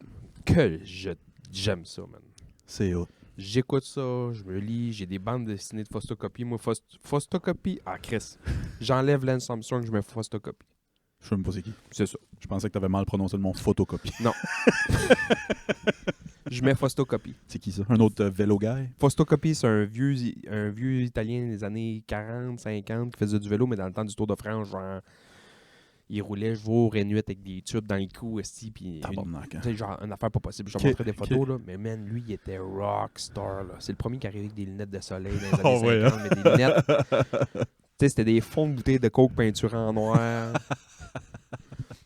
J'aime ça, man. C'est hot. J'écoute ça, je me lis, j'ai des bandes dessinées de photocopie. Moi, photocopie, ah Chris, j'enlève Lance Armstrong, je mets photocopie. Je sais même pas c'est qui. C'est ça. Je pensais que t'avais mal prononcé le mot photocopie. Je mets photocopie. C'est qui ça? Un autre vélo guy? Photocopie, c'est un vieux Italien des années 40, 50 qui faisait du vélo, mais dans le temps du Tour de France, genre, il roulait jour et nuit avec des tubes dans le cou, esti, puis Tabarnak, hein? tu sais, genre, une affaire pas possible. Je vais Ok, montrer des photos, ok. là. Mais man, lui, il était rockstar, là. C'est le premier qui arrivait avec des lunettes de soleil dans les Ah années ouais, 50, mais des lunettes. Tu sais, c'était des fonds de bouteilles de coke peinturés en noir.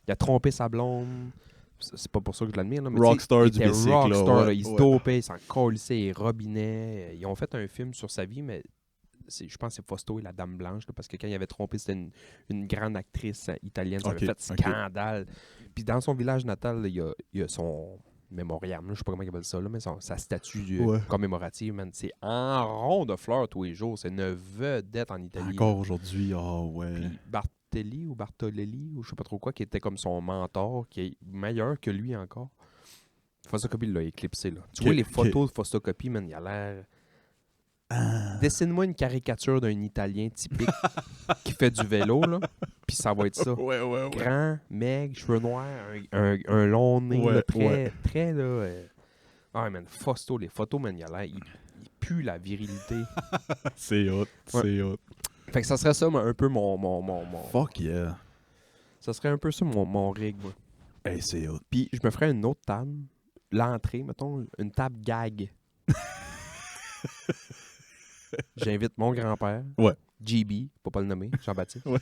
Il a trompé sa blonde. C'est pas pour ça que je l'admire, là. Mais Rockstar tu sais, du il était bicycle, là, rockstar, ouais, là. Il se ouais. dopait, il s'en colissait, il robinait. Ils ont fait un film sur sa vie, mais je pense que c'est Fausto et la Dame Blanche, là, parce que quand il avait trompé, c'était une grande actrice italienne. Ça avait Ok, fait ok. scandale. Puis dans son village natal, là, il y a son mémoriam, là, je sais pas comment il appelle ça, là, mais sa statue Ouais. commémorative, man, c'est en rond de fleurs tous les jours. C'est une vedette en Italie. Encore aujourd'hui, ah ouais. Puis Bartolelli, ou je sais pas trop quoi, qui était comme son mentor, qui est meilleur que lui encore. Photocopie l'a éclipsé, là. Tu Ok, vois les ok. photos de Photocopie, man, il a l'air... Dessine-moi une caricature d'un Italien typique qui fait du vélo, là, puis ça va être ça. Ouais. Grand, maigre, cheveux noirs, un long nez, Ouais, là, très, ouais. très, là... Ah, man, Fausto, les photos, man, il a l'air... Il pue la virilité. C'est hot, c'est hot. Fait que ça serait ça, un peu mon Fuck yeah. ça serait un peu ça, mon rig, moi. Hey, c'est hot. Puis je me ferais une autre table. L'entrée, mettons, une table gag. J'invite mon grand-père, Ouais. JB, faut pas le nommer, Jean-Baptiste. Ouais.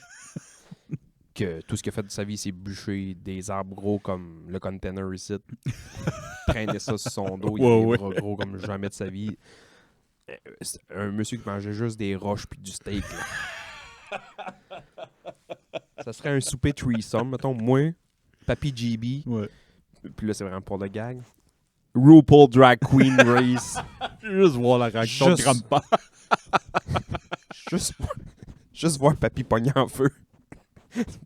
Que tout ce qu'il a fait de sa vie, c'est bûcher des arbres gros comme le container ici. Traîner ça sur son dos, il a Ouais, des ouais. bras gros comme jamais de sa vie. C'est un monsieur qui mangeait juste des roches puis du steak. Là. Ça serait un souper threesome, mettons, moi, Papy JB, Ouais. puis là c'est vraiment pour le gag. RuPaul Drag Queen Race. Juste voir la réaction de Juste- grand-père. juste voir Papy pogner en feu.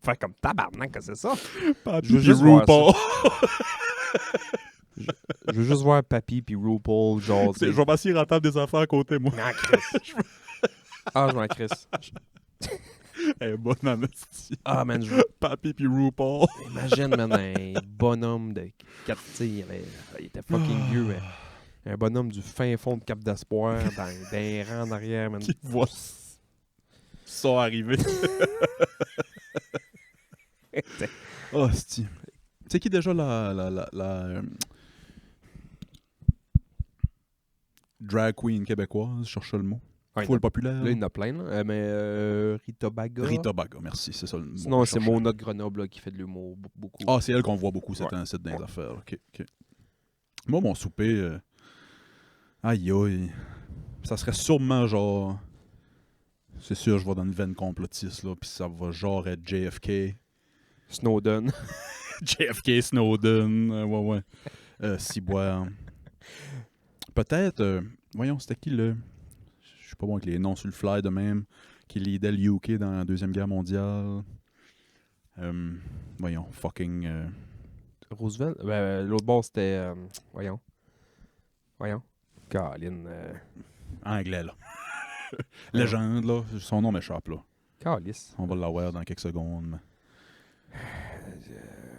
Faire comme tabarnak que c'est ça. Papy Je veux puis juste voir RuPaul. Je veux juste voir Papy puis RuPaul genre. Je vais m'asseoir à table des affaires à côté, moi. Ah, Chris. Ah, je m'en crisse. Elle est bonne en esti. Ah, man, Papy puis RuPaul. imagine, man, un bonhomme de 4, tu sais, il était fucking vieux, mais un bonhomme du fin fond de Cap d'Espoir, dans un rang en arrière, man. Qui voit ça arriver. Oh, esti. Tu sais qui déjà la drag queen québécoise, je cherchais le mot. Ouais, Full populaire. là, il y en a plein, là. Mais Rita Baga. Rita Baga, merci, c'est ça le mot. Sinon, que je c'est cherchais. Mona de Grenoble là, qui fait de l'humour beaucoup. Ah, c'est elle qu'on voit beaucoup, c'est Ouais. un site dans les Ouais. affaires. OK. Moi, mon souper, aïe aïe, ça serait sûrement genre... C'est sûr, je vais dans une veine complotiste, là, puis ça va genre être JFK. Snowden. JFK, Snowden, ouais. Ciboire. Peut-être, voyons, c'était qui le... Je suis pas bon avec les noms sur le fly de même, qui leadait le UK dans la Deuxième Guerre mondiale. Voyons, fucking... Roosevelt. L'autre bord, c'était. Voyons. Caroline. anglais, là. Légende, là. Son nom m'échappe, là. Calice. On va l'avoir dans quelques secondes. mais-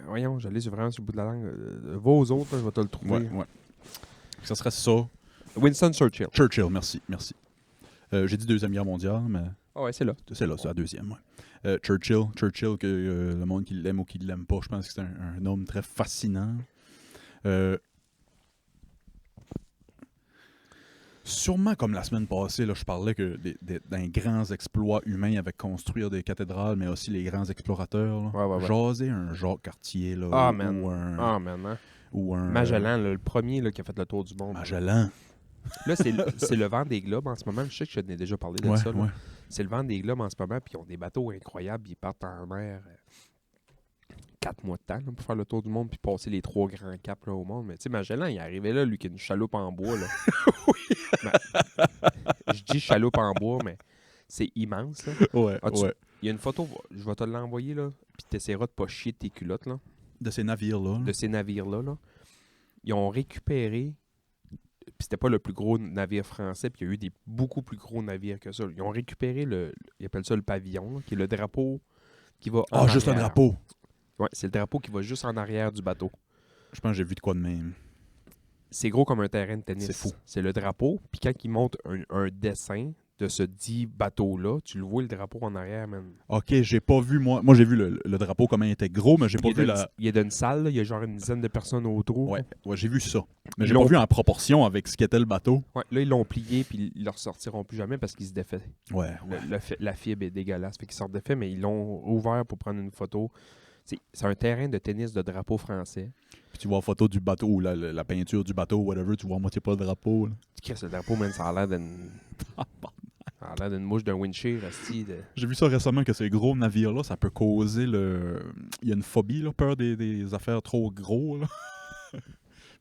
Voyons, j'allais vraiment sur le bout de la langue. Va aux autres, là, je vais te le trouver. Ouais. Ça serait ça. Winston Churchill. Churchill, merci. J'ai dit Deuxième Guerre mondiale, mais Ah ouais, c'est là. c'est là, c'est la deuxième, ouais. Churchill, que le monde qui l'aime ou qui l'aime pas, je pense que c'est un homme très fascinant. Sûrement comme la semaine passée, là, je parlais que d'un grands exploits humains avec construire des cathédrales, mais aussi les grands explorateurs. Là. Ouais. Jaser un Jacques Cartier, là, Ah, ou man. un... Ah, man. Hein? Ou un Magellan, là, le premier là, qui a fait le tour du monde. Magellan. Là, c'est le vent des globes en ce moment. Je sais que je t'ai déjà parlé de ça. Là. Ouais. C'est le vent des globes en ce moment, puis ils ont des bateaux incroyables. Ils partent en mer 4 mois de temps là, pour faire le tour du monde puis passer les 3 grands caps là, au monde. Mais tu sais, Magellan, il est arrivé là, lui, qui a une chaloupe en bois. Là. Je dis chaloupe en bois, mais c'est immense. Là. Ouais, Ah, ouais. Il y a une photo, je vais te l'envoyer, là, puis tu essaieras de pas chier de tes culottes, là, De ces navires-là. de ces navires-là. Là. Ils ont récupéré, puis c'était pas le plus gros navire français, puis il y a eu des beaucoup plus gros navires que ça. Ils ont récupéré, ils appellent ça le pavillon, là, qui est le drapeau qui va en Juste un arrière. drapeau. Ouais, c'est le drapeau qui va juste en arrière du bateau. Je pense que j'ai vu de quoi de même. C'est gros comme un terrain de tennis. C'est fou. C'est le drapeau, puis quand ils montent un dessin de ce dit bateau-là, tu le vois le drapeau en arrière, man. Ok, j'ai pas vu, moi. Moi, j'ai vu le drapeau, comment il était gros, mais j'ai pas vu la. Il est dans une salle, là, il y a genre une dizaine de personnes autour. Ouais, j'ai vu ça. Mais Ils j'ai pas l'ont- vu en proportion avec ce qu'était le bateau. Ouais, là, ils l'ont plié, puis ils le ressortiront plus jamais parce qu'ils se défait. Ouais. La fibre est dégueulasse, fait qu'ils sortent défait, mais ils l'ont ouvert pour prendre une photo. C'est un terrain de tennis de drapeau français. Puis tu vois la photo du bateau ou la peinture du bateau, whatever, tu vois à moitié pas le drapeau. Là. Tu crées ce drapeau, man, ça a l'air d'une. Ça a l'air d'une mouche d'un windshield, asti, de... J'ai vu ça récemment que ces gros navires-là, ça peut causer le. Il y a une phobie, là, peur des affaires trop gros. Là.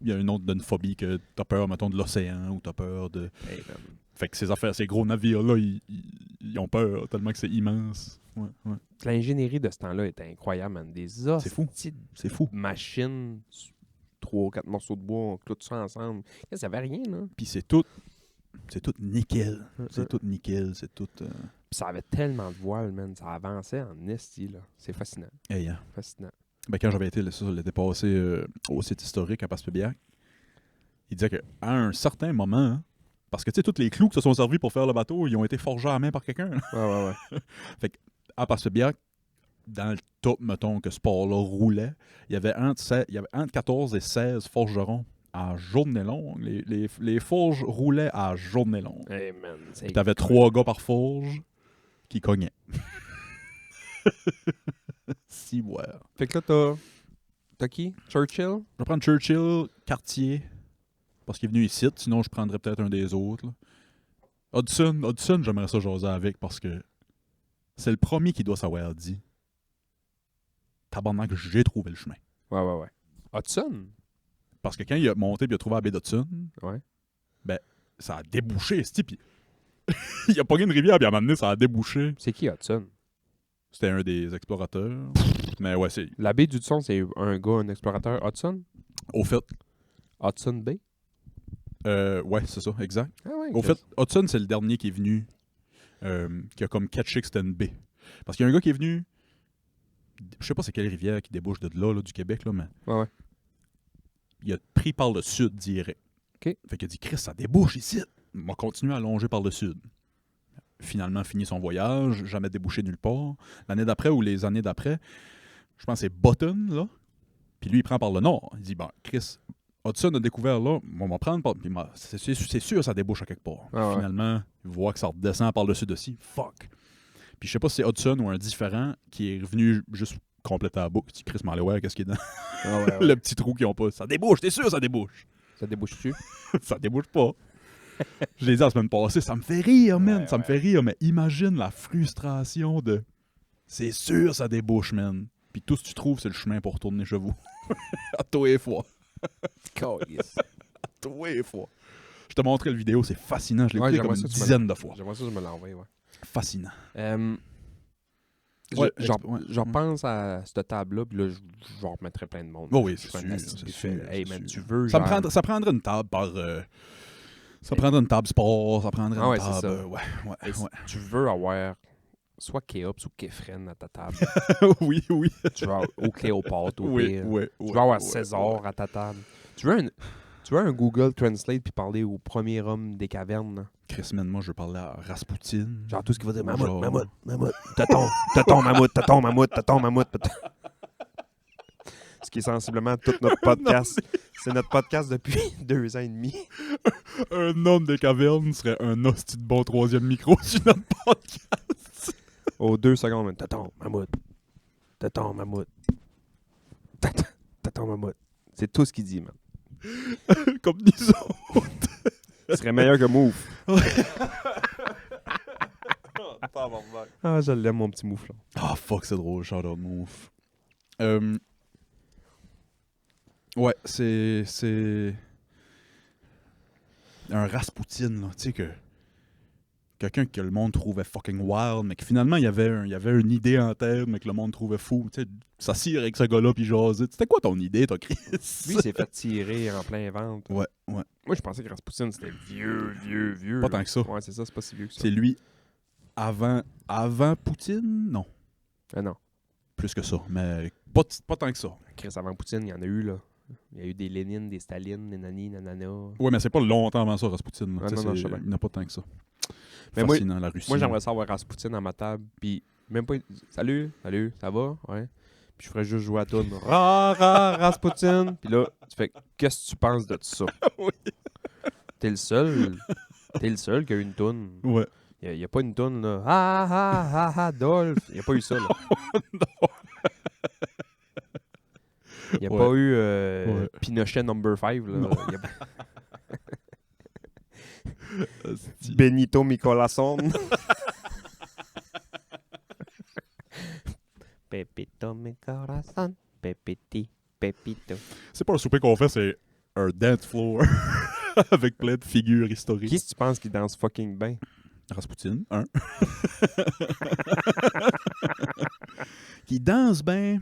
Il y a une autre d'une phobie que t'as peur, mettons, de l'océan ou t'as peur de. Hey, man. Fait que ces gros navires-là, ils ont peur tellement que c'est immense. Ouais. L'ingénierie de ce temps-là était incroyable, man. Des C'est fou. hosties de C'est fou. machines, 3 ou 4 morceaux de bois, on cloue tout ça ensemble. Ça avait rien, là. Puis c'est tout nickel. C'est tout nickel, c'est tout... Puis ça avait tellement de voiles, man. Ça avançait en esti, là. C'est fascinant. Hey, hein. Fascinant. Ben, quand j'avais été l'été passé au site historique à Passepébiac, il disait qu'à un certain moment, hein, parce que tu sais, tous les clous qui se sont servis pour faire le bateau, ils ont été forgés à la main par quelqu'un. Là. Ouais. À Passepébiac, dans le top, mettons, que ce port-là roulait, il y avait entre 14 et 16 forgerons à journée longue. Les fourges roulaient à journée longue. Hey man, c'est Puis t'avais 3 gars par fourge qui cognaient. Si, ouais. Fait que là, t'as qui? Churchill? Je vais prendre Churchill, Cartier, parce qu'il est venu ici. Sinon, je prendrais peut-être un des autres. Là. Hudson, j'aimerais ça jaser avec parce que c'est le premier qui doit savoir dit. Tabarnak, j'ai trouvé le chemin. Ouais. Hudson? Parce que quand il a monté et il a trouvé la baie d'Hudson, Ouais. ben, ça a débouché, ce type. Il a pogné une rivière, puis à un moment donné, ça a débouché. C'est qui Hudson? C'était un des explorateurs. Mais ouais, c'est. La baie d'Hudson, c'est un gars, un explorateur. Hudson? Au fait, Hudson Bay? ouais, c'est ça, exact. Ah ouais. Au fait, Hudson, c'est le dernier qui est venu, qui a comme catché que c'était une baie. Parce qu'il y a un gars qui est venu, je sais pas c'est quelle rivière qui débouche de là, du Québec, là, mais Ouais. il a pris par le sud direct. OK. Fait qu'il a dit, Chris, ça débouche ici. Il va continuer à longer par le sud. Finalement, fini son voyage, jamais débouché nulle part. L'année d'après ou les années d'après, je pense que c'est Button, là. Puis lui, il prend par le nord. Il dit, ben, Chris, Hudson a découvert là, on va prendre par. Puis c'est sûr, ça débouche à quelque part. Ah ouais. Finalement, il voit que ça redescend par le sud aussi. Fuck. Puis je sais pas si c'est Hudson ou un différent qui est revenu juste compléter la boucle. Il dit, Chris, m'en allez voir, qu'est-ce qu'il y a dans Ah ouais. le petit trou qu'ils ont pas. Ça débouche, t'es sûr, ça débouche. Ça débouche-tu? Ça débouche pas. Je l'ai dit la semaine passée, ça me fait rire, man. Ouais, ça me fait rire, mais imagine la frustration de. C'est sûr, ça débouche, man. Puis tout ce que tu trouves, c'est le chemin pour retourner chez vous. À tous les fois. Calice. À tous les fois. Je t'ai montré la vidéo, c'est fascinant. Je l'ai Ouais, écouté comme j'aimerais une ça que tu me dizaine de fois. J'aimerais ça que je me l'envoie, ouais. Fascinant. Je Ouais, je repense à cette table-là, puis là, je remettrai plein de monde. Oh oui, Je c'est ferai sûr, un asti de c'est buffet. sûr, Hey c'est man, sûr. tu veux Ça, genre... ça prendrait une table par. Ça prendrait une table sport, ça prendrait Ah une ouais, c'est table. ça. Ouais. Hey, si tu veux avoir soit Kéops ou Kéfren à ta table. oui. Tu veux avoir, ou Cléopâtre, au Oui, pire. oui. Tu veux avoir César à ta table. Tu veux un Google Translate puis parler au premier homme des cavernes, là? Chris, man, moi, je veux parler à Rasputin. Genre tout ce qu'il va dire, Genre- mammouth, taton, mammouth. Ce qui est sensiblement tout notre podcast. C'est notre podcast depuis 2 ans et demi. Un homme des cavernes serait un hostie de bon troisième micro sur notre podcast. Aux 2 secondes, man. Taton, mammouth. Taton, mammouth. C'est tout ce qu'il dit, man. Comme nous autres. Il serait meilleur que Move. Ah, je l'aime, mon petit mouflon. Ah, fuck, c'est drôle, shout out move. Ouais, c'est un Rasputin, là, tu sais, que quelqu'un que le monde trouvait fucking wild, mais que finalement, il y avait une idée en tête, mais que le monde trouvait fou. Tu sais, s'assire avec ce gars-là, puis jaser. C'était quoi ton idée, toi, Chris? Lui, il s'est fait tirer en plein ventre. Ouais. Moi, je pensais que Rasputin, c'était vieux. Pas tant que ça. Ouais, c'est ça, c'est pas si vieux que ça. C'est lui avant Poutine? Non. Ah non. Plus que ça, mais pas tant que ça. Chris, avant Poutine, il y en a eu, là. Il y a eu des Lénine, des Staline, des nani, nanana. Ouais, mais c'est pas longtemps avant ça, Rasputin. Là. Ah, Tu sais, non, je c'est- sais bien. il n'y en a pas tant que ça. Mais moi- Fascinant, la Russie. Moi, j'aimerais savoir Rasputin à ma table, puis même pas... Salut, ça va? Ouais. Puis je ferais juste jouer à toune. Rasputin. Puis là, tu fais, qu'est-ce que tu penses de ça? Oui. T'es le seul qui a eu une toune. Ouais. Il n'y a pas une toune, là. Dolph. Il n'y a pas eu ça, là. Il n'y a Ouais. pas eu Ouais. Pinochet number 5, là. Non. Il y a pas- Benito Micolason. Pepito mi corazón, Pepito. C'est pas un souper qu'on fait, c'est un dance floor avec plein de figures historiques. Qui est-ce que tu penses qui danse fucking bien? Rasputin, un. Qui danse bien.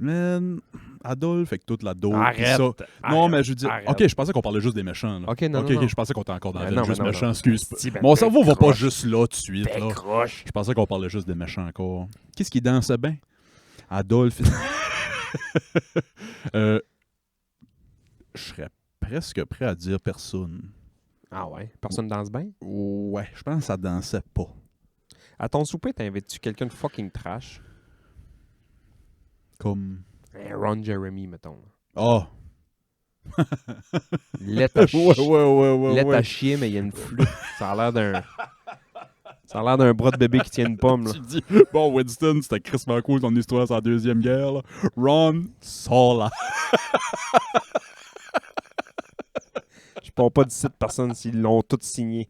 Man, Adolphe avec toute la dose. Arrête! Ça. Non, mais je veux dire. Arrête. Ok, je pensais qu'on parlait juste des méchants. Là. Ok, non, non. Je pensais qu'on était encore dans la Non, juste mais non, méchants. non. Excuse. Si, ben, Mon cerveau va pas croche. juste là tout de suite. Là. Croche. Je pensais qu'on parlait juste des méchants encore. Qu'est-ce qui dansait bien? Adolphe. Je serais presque prêt à dire personne. Ah ouais? Personne danse bien? Ouais, je pense que ça dansait pas. À ton souper, t'invites-tu quelqu'un de fucking trash? Comme. Ron Jeremy, mettons. Ah! Lettre à, lettre à ouais. chier, mais il y a une flûte. Ça a l'air d'un... Ça a l'air d'un bras de bébé qui tient une pomme, là. Tu dis, bon, Winston, c'était crissement cool ton histoire sur la Deuxième Guerre. Là. Ron Sola. Je parle pas d'ici de personne s'ils l'ont tous signé.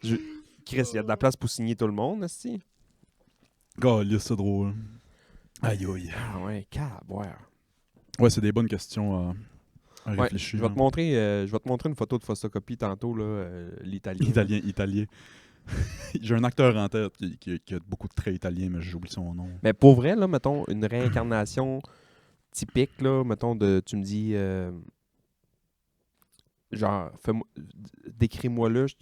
Chris, il y a de la place pour signer tout le monde, aussi. Galice, c'est drôle. Aïe, aïe. Ah ouais, caboire. Ouais, c'est des bonnes questions à Ouais, réfléchir. je vais te montrer une photo de photocopie tantôt, là, l'italien. Italien. J'ai un acteur en tête qui a beaucoup de traits italiens, mais j'oublie son nom. Mais pour vrai, là, mettons, une réincarnation typique, là, mettons, tu me dis, genre, décris-moi là, je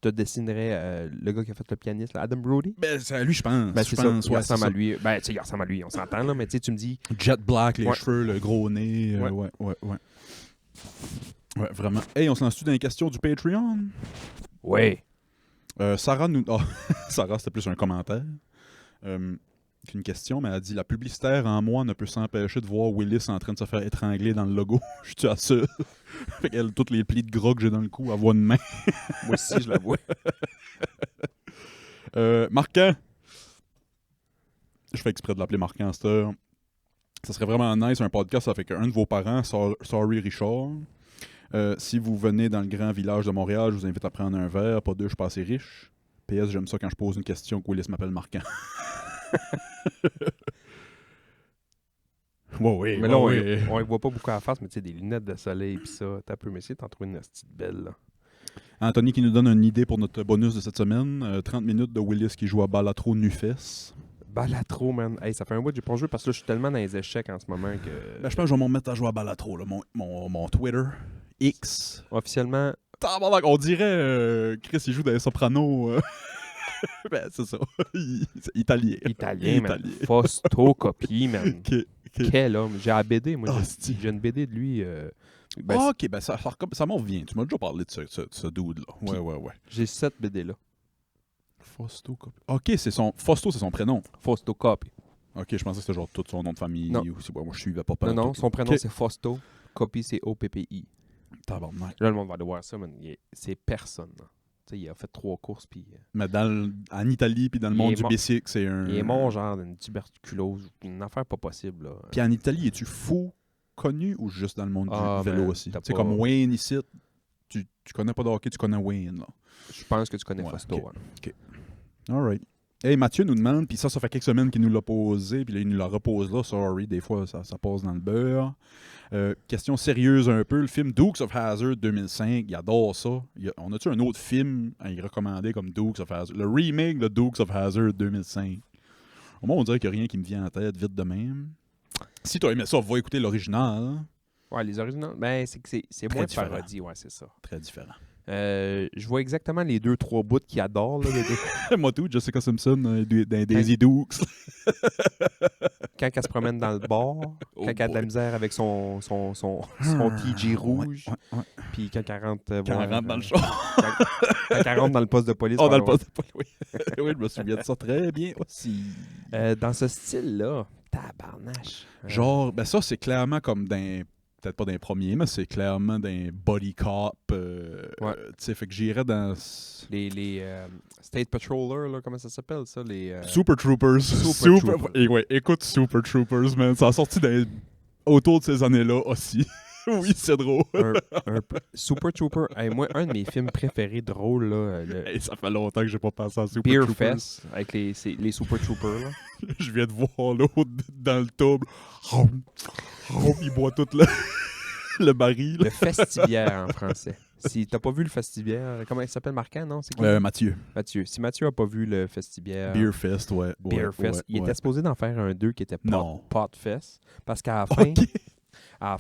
te dessinerais le gars qui a fait le pianiste, là, Adam Brody. Ben, c'est à lui, je pense. Ben, je c'est pense, ça, il ouais, ressemble c'est à ça. lui. Ben, tu sais, il ressemble à lui, on s'entend, là, mais tu sais, tu me dis, Jet black, les Ouais. cheveux, le gros nez. Ouais. Ouais. Ouais, vraiment. Hey, on se lance-tu dans les questions du Patreon? ouais. Sarah nous... Ah, Sarah, c'était plus un commentaire. Une question, mais elle a dit « La publicitaire en moi ne peut s'empêcher de voir Willis en train de se faire étrangler dans le logo. Je suis à ça. » Fait qu'elle, tous les plis de gras que j'ai dans le cou, elle voit une main. Moi aussi, je la vois. Marquant. Je fais exprès de l'appeler Marquant à cette heure. Ça serait vraiment nice, un podcast avec un de vos parents, Sorry Richard. Si vous venez dans le grand village de Montréal, je vous invite à prendre un verre. Pas deux, je suis pas assez riche. PS, j'aime ça quand je pose une question que Willis m'appelle Marquant. Ouais, Mais là, on ne voit pas beaucoup à la face, mais tu sais, des lunettes de soleil pis ça. T'as peu, mais c'est t'en trouver une petite belle, là. Anthony qui nous donne une idée pour notre bonus de cette semaine. 30 minutes de Willis qui joue à Balatro Nufes. Balatro, man. Hey, ça fait un bout que j'ai pas joué parce que là, je suis tellement dans les échecs en ce moment que... Ben, je pense que je vais m'en mettre à jouer à Balatro, là. Mon Twitter. X. Officiellement, Tabarnak, on dirait Chris, il joue dans les Sopranos. Ben, c'est ça. C'est italien. italien, man. Photocopie, man. Ok. Quel homme. J'ai la BD, moi. Ah, j'ai c'est-tu. j'ai une BD de lui. Ben, Ah, ok, ben ça m'en revient. Tu m'as déjà parlé de ce dude-là. Ouais. j'ai 7 BD là. Fausto. Ok, Fausto, c'est son prénom. Photocopie. Ok, je pensais que c'était genre tout son nom de famille. Non. Ou moi, je suivais pas. Non, son prénom, Ok. c'est Fausto. Copie, c'est OPPI. Tabarnak. Là, le monde va aller voir ça, man. C'est personne. Là. Tu sais, il a fait 3 courses, puis Mais en Italie, puis dans le Il monde est du mort. bicycle, c'est un. il est mort, genre, d'une tuberculose. Une affaire pas possible, là. Puis en Italie, es-tu fou connu ou juste dans le monde Ah, du vélo man, aussi? t'as Tu sais, pas- comme Wayne ici, tu connais pas de hockey, tu connais Wayne, là. Je pense que tu connais Ouais, Fausto. ok. hein. Alright. Hey, Mathieu nous demande, puis ça fait quelques semaines qu'il nous l'a posé, puis là, il nous la repose là, sorry, des fois, ça passe dans le beurre. Question sérieuse un peu, le film Dukes of Hazzard 2005, il adore ça. On a-tu un autre film à y recommander comme Dukes of Hazzard? Le remake de Dukes of Hazzard 2005. Au moins, on dirait qu'il n'y a rien qui me vient en tête vite de même. Si tu as aimé ça, va écouter l'original. Ouais, les originaux, ben, c'est que c'est Très moins de différent. parodie, ouais, c'est ça. Très différent. Je vois exactement les 2-3 bouts qu'il adore, là, Moi tout, Jessica Simpson dans Daisy Dukes. quand elle se promène dans le bar, Oh quand elle a de la boy. misère avec son TG rouge, Ouais. puis quand elle rentre, Quand voir, elle rentre dans le char. quand elle rentre dans le poste de police. Oh, dans le pardon. poste de police, oui. Oui, je me souviens de ça très bien aussi. Dans ce style-là, tabarnache. Genre, ben ça, c'est clairement comme peut-être pas d'un premier, mais c'est clairement d'un body cop. Ouais. Tu sais, fait que j'irais dans Les State Patroller, là, comment ça s'appelle, ça? Les, Super Troopers. Super Troopers. Et ouais, écoute Super Troopers, man. Ça a sorti autour de ces années-là aussi. Oui, c'est drôle. Super Trooper. Hey, moi, un de mes films préférés drôles, là, le Hey, ça fait longtemps que j'ai pas pensé à Super Beer Troopers. Fest, avec les Super Troopers. Là. Je viens de voir l'autre dans le tube. Il boit tout le baril. Le Festibière en français. Si t'as pas vu le Festibière, comment il s'appelle, Marquand, non? C'est qui? Mathieu. Mathieu. Si Mathieu a pas vu le Festibière, Beer Fest, ouais. Beer Fest, il était supposé d'en faire un 2 qui était Non. Pot Fest. Parce qu'à la fin, Ok. à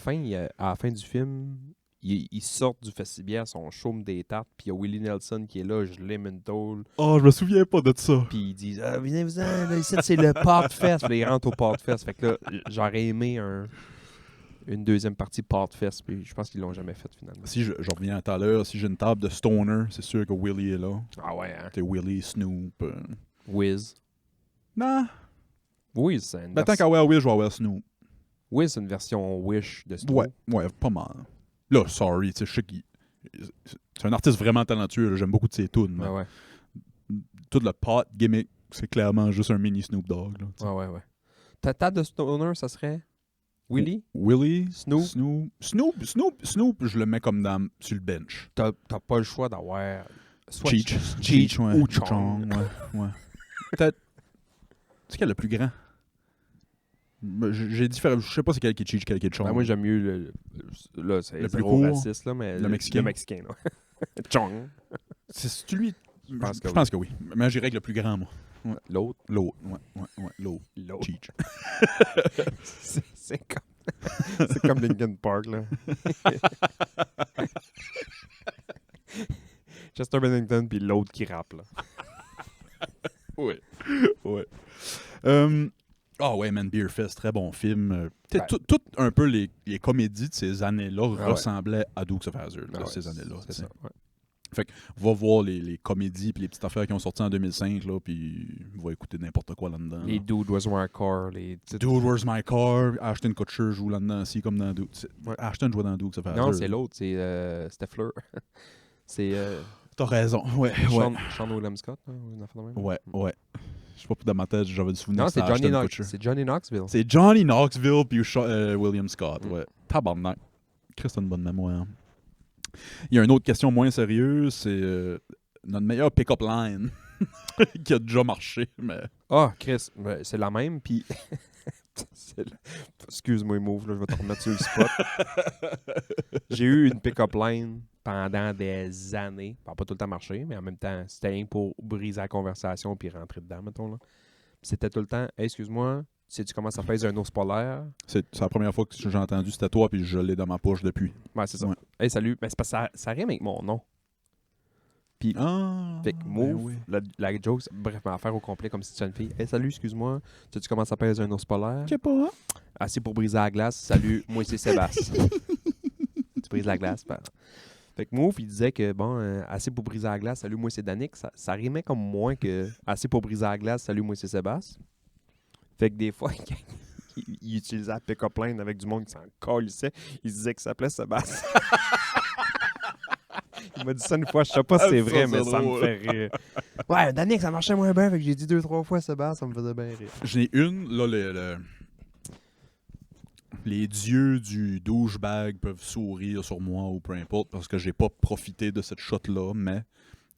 la fin du film, ils sortent du Festibière, son chaume des tartes, puis il y a Willie Nelson qui est là, je l'aime une tôle. Oh, je me souviens pas de ça. Puis ils disent venez-vous-en, là, ici c'est le Pot Fest. Puis là, ils rentrent au Pot Fest. Fait que là, j'aurais aimé une deuxième partie Pot Fest, puis je pense qu'ils l'ont jamais fait finalement. Si je reviens à tout à l'heure, si j'ai une table de stoner, c'est sûr que Willie est là. Ah ouais, hein? C'est Willie, Snoop. Wiz. Non. Oui, c'est une Ben, tant qu'à avoir Wish, je vais avoir Snoop. Oui, c'est une version Wish de Snoop. Ouais, pas mal. Là, sorry, tu sais, je sais qu'il. C'est un artiste vraiment talentueux, là, j'aime beaucoup de ses tunes. mais Ouais. Tout le pot gimmick, c'est clairement juste un mini Snoop Dogg. Là, tu sais. Ouais. Ta de Stoner, ça serait Willie? Willie, Snoop? Snoop, je le mets comme sur le bench. T'as pas le choix d'avoir soit Cheech, ouais, ou Chong. ouais. Peut-être. C'est quel le plus grand? J'ai différents. Je sais pas c'est quel qui est Cheech, quel qui est Chong. Ben, moi, j'aime mieux là, c'est Le plus zéro court, raciste, là, mais le Mexicain. Le Mexicain, là. Chong. C'est lui. Je pense pense, que que oui. Mais j'irais avec le plus grand, moi. L'autre. L'autre. Ouais. L'autre. Cheech. c'est comme... c'est comme Linkin Park, là. Chester Bennington puis l'autre qui rappe, là. Ouais. Ah ouais, man, Beer Fest, très bon film. Tout un peu les comédies de ces années-là ressemblaient à Dukes of Hazzard, ces années-là. C'est ça, ouais. Fait que va voir les comédies puis les petites affaires qui ont sorti en 2005, là, puis va écouter n'importe quoi là-dedans. Les Dude Was My Car, les... Dude, Where's My Car? Ashton Kutcher joue là-dedans aussi, comme dans Dukes. Ouais. Ashton joue dans Dukes of Hazzard. Non, c'est l'autre, c'est Steffler. C'est... T'as raison, ouais. Sean William Scott, hein, une affaire de même. Ouais. Je sais pas, dans ma tête, j'avais le souvenir Non, que c'est c'était Ashton Kutcher. C'est Johnny Knoxville. C'est Johnny Knoxville puis William Scott, ouais. Tabarnak. Christ, une bonne mémoire. Il y a une autre question moins sérieuse, c'est notre meilleur pick-up line qui a déjà marché, mais... Ah, Chris, c'est la même, puis... Excuse-moi, Move, là, je vais te remettre sur le spot. J'ai eu une pick-up line pendant des années. Ça n'a pas tout le temps marché, mais en même temps, c'était rien pour briser la conversation puis rentrer dedans, mettons. Là. C'était tout le temps, hey, excuse-moi, sais-tu comment ça pèse un ours polaire? C'est la première fois que j'ai entendu c'était toi, puis je l'ai dans ma poche depuis. Ouais, c'est ça. Ouais. Hey, salut. Ben, c'est parce que ça rime avec mon nom. Puis, fait que Move, la joke, bref, ma affaire au complet, comme si tu étais une fille. Hey, salut, excuse-moi, sais-tu comment ça pèse un ours polaire? Je sais pas. Assez pour briser la glace. Salut, moi c'est Sébastien. Tu brises la glace, pardon. Fait que Move, il disait que, bon, assez pour briser la glace, salut, moi c'est Danick. Ça rimait comme moins que assez pour briser la glace, salut, moi c'est Sébastien. Fait que des fois, il utilisait la pick-up line avec du monde qui s'en calissait. Il disait que ça s'appelait Sébastien. Il m'a dit ça une fois, je sais pas si c'est vrai, mais ça me fait rire. Ouais, Danick, ça marchait moins bien, fait que j'ai dit 2-3 fois Sébastien, ça me faisait bien rire. J'en ai une, là, les dieux du douchebag peuvent sourire sur moi ou peu importe parce que j'ai pas profité de cette shot-là, mais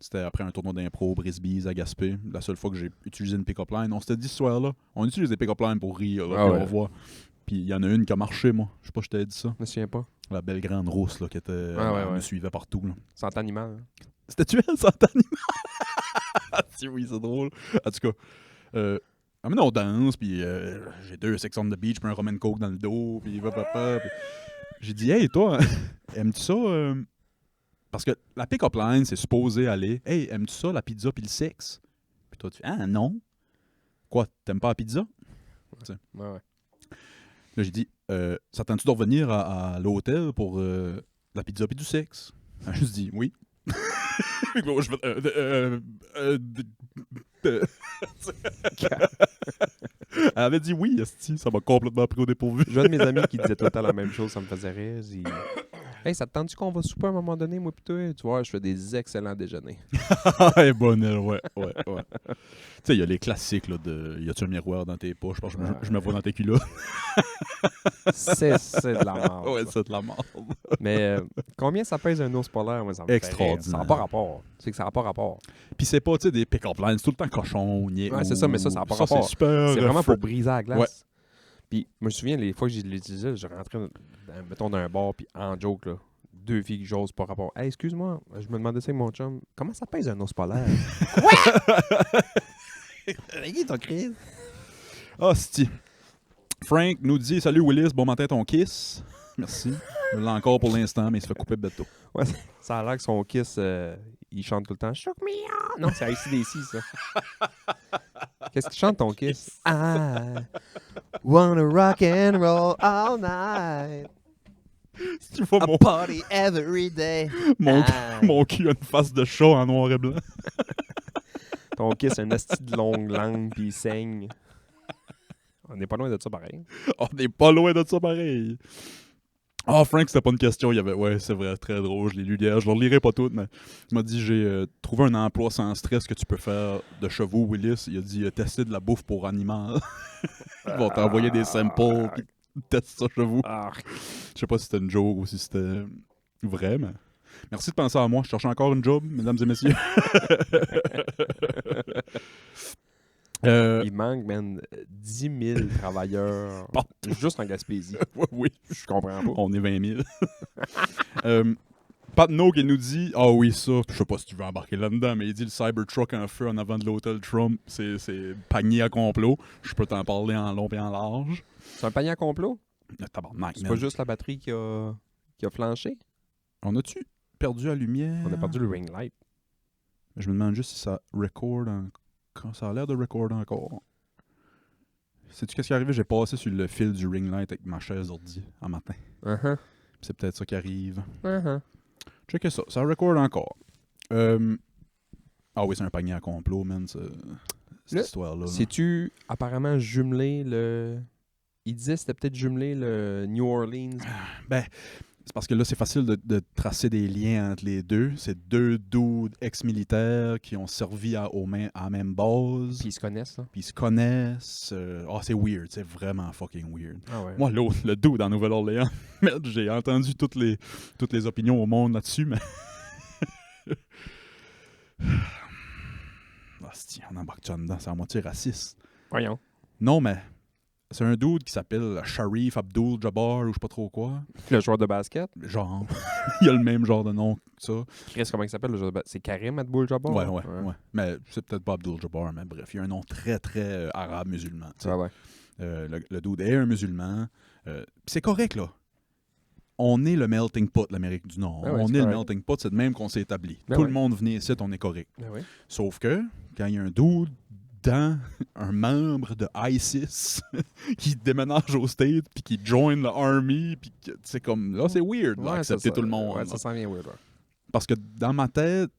c'était après un tournoi d'impro Brisbees à Gaspé. La seule fois que j'ai utilisé une pick-up line. On s'était dit ce soir-là, on utilise des pick-up lines pour rire, là, puis on voit. Puis il y en a une qui a marché, moi. Je sais pas si je t'avais dit ça. Je me souviens pas. La belle grande rousse là, qui était, me suivait partout. Là. Santé animal. Hein? C'était-tu elle, Santé animal? Si oui, c'est drôle. En tout cas, on danse, puis j'ai 2 sections de beach, puis un Roman Coke dans le dos, puis papa. J'ai dit, hey, toi, aimes-tu ça? Parce que la pick-up line, c'est supposé aller, hey, aimes-tu ça, la pizza puis le sexe? Puis toi, tu fais, ah non. Quoi, t'aimes pas la pizza? Ouais. Là, j'ai dit, ça tente-tu de revenir à l'hôtel pour la pizza puis du sexe? Je me dis, oui. Elle avait dit oui, esti, ça m'a complètement pris au dépourvu. J'ai un de mes amis qui disait tout le temps la même chose, ça me faisait rire. Hey, ça te tente-tu qu'on va souper à un moment donné, moi pis toi? Tu vois, je fais des excellents déjeuners. Elle est bonne, elle, ouais. Tu sais, il y a les classiques, là, de y a-tu un miroir dans tes poches? Je pense que je me vois dans tes culottes. C'est de la merde. Ouais, c'est de la merde. Mais combien ça pèse un ours polaire? Moi, ça me extraordinaire. Ça n'a pas rapport. C'est que ça n'a pas rapport. Puis c'est pas, tu sais, des pick-up lines, c'est tout le temps cochon. Ouais, c'est ça, mais ça n'a pas rapport. C'est super. C'est vraiment pour briser la glace. Ouais. Puis, je me souviens, les fois que je l'utilisais, je rentrais, mettons, dans un bar, puis en joke, là, 2 filles qui j'ose pas rapport. Hey, excuse-moi, je me demandais ça avec mon chum. Comment ça pèse un ours polaire? Quoi? Qui ton crise? Ah, c'ti. Frank nous dit salut Willis, bon matin ton kiss. Merci. Je l'ai encore pour l'instant, mais il se fait couper bientôt. Ouais, ça a l'air que son kiss, il chante tout le temps. Shook me on. Non, c'est AC/DC, ça. Qu'est-ce qu'il chante ton kiss? I wanna rock and roll all night. Si tu vois A party every day. Mon cul a une face de chat en noir et blanc. Ton kiss a une hostie de longue langue pis il saigne. On n'est pas loin de ça pareil. On n'est pas loin de ça pareil. Ah, Frank, c'était pas une question. Il y avait... Ouais, c'est vrai, très drôle. Je l'ai lu hier. Je ne le lirai pas toutes, mais il m'a dit j'ai trouvé un emploi sans stress que tu peux faire de chevaux, Willis. Il a dit tester de la bouffe pour animal. Ils vont t'envoyer des samples, puis teste ça chez vous. Je sais pas si c'était une joke ou si c'était vrai, mais. Merci de penser à moi. Je cherche encore une job, mesdames et messieurs. Il manque, man, 10 000 travailleurs juste en Gaspésie. Oui. Je comprends pas. On est 20 000. Pat No qui nous dit ah oui, ça, je sais pas si tu veux embarquer là-dedans, mais il dit le Cybertruck en feu en avant de l'hôtel Trump, c'est panier à complot. Je peux t'en parler en long et en large. C'est un panier à complot? Tabarnak, C'est man. pas juste la batterie qui a flanché? On a-tu perdu la lumière? On a perdu le ring light. Je me demande juste si ça record encore. Ça a l'air de record encore. Sais-tu qu'est-ce qui est arrivé? J'ai passé sur le fil du ring light avec ma chaise ordi un matin. Uh-huh. C'est peut-être ça qui arrive. Uh-huh. Checkez ça. Ça record encore. Ah oui, c'est un panier à complot, man, cette histoire-là. Là. Sais-tu apparemment jumelé le... Il disait que c'était peut-être jumelé le New Orleans. Ben, c'est parce que là, c'est facile de tracer des liens entre les deux. C'est deux dudes ex-militaires qui ont servi à la même base. Puis ils se connaissent, là. Puis ils se connaissent. C'est weird. C'est vraiment fucking weird. Ah ouais. Moi, l'autre, le dude en Nouvelle-Orléans, merde, j'ai entendu toutes les opinions au monde là-dessus, mais... on embarque ça dedans. C'est à moitié raciste. Voyons. Non, mais... C'est un dude qui s'appelle Sharif Abdul-Jabbar ou je sais pas trop quoi. Le joueur de basket? Genre. Il a le même genre de nom que ça. Chris, comment il s'appelle le joueur de basket? C'est Karim Abdul-Jabbar? Ouais. Mais c'est peut-être pas Abdul-Jabbar, mais bref, il a un nom très, très arabe musulman. Ouais. Le dude est un musulman. Pis c'est correct, là. On est le melting pot, l'Amérique du Nord. Ah ouais, on c'est est le correct. melting pot, c'est de même qu'on s'est établi. Ben Tout ouais. le monde venait ici, on est correct. Ah ouais. Sauf que, quand il y a un dude dans un membre de ISIS qui déménage aux States puis qui join l'army puis c'est comme là c'est weird là, accepter tout le monde. Ouais, là. ça sent bien weird. Ouais. Parce que dans ma tête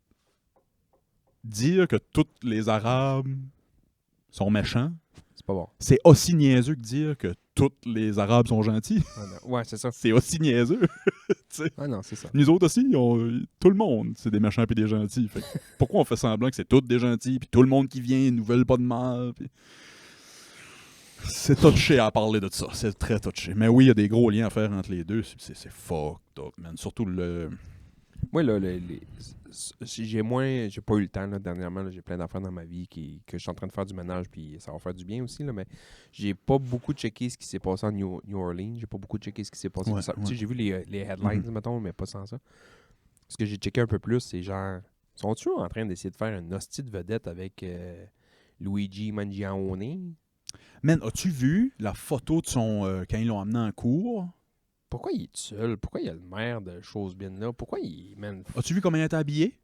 dire que tous les Arabes sont méchants, C'est pas bon. c'est aussi niaiseux que dire que tous les Arabes sont gentils. Ah non. Ouais, c'est ça. C'est aussi niaiseux. Ah non, c'est ça. Nous autres aussi, tout le monde, c'est des méchants et des gentils. Fait que pourquoi on fait semblant que c'est tous des gentils, puis tout le monde qui vient nous veulent pas de mal? Pis... C'est touché à parler de ça. C'est très touché. Mais oui, il y a des gros liens à faire entre les deux. C'est fucked up, man. Surtout le... Moi, là, j'ai pas eu le temps, là, dernièrement. Là, j'ai plein d'affaires dans ma vie que je suis en train de faire du ménage, puis ça va faire du bien aussi, là, mais j'ai pas beaucoup checké ce qui s'est passé en New Orleans. J'ai pas beaucoup checké ce qui s'est passé. Ouais, Tu sais, ouais. j'ai vu les headlines, mettons, mais pas sans ça. Ce que j'ai checké un peu plus, c'est genre... Sont-tu en train d'essayer de faire une hostie de vedette avec Luigi Mangione? Man, as-tu vu la photo de son... quand ils l'ont amené en cours? Pourquoi il est seul? Pourquoi il y a le maire de Chose-Bien là? Pourquoi il... Man, As-tu vu comment il était habillé?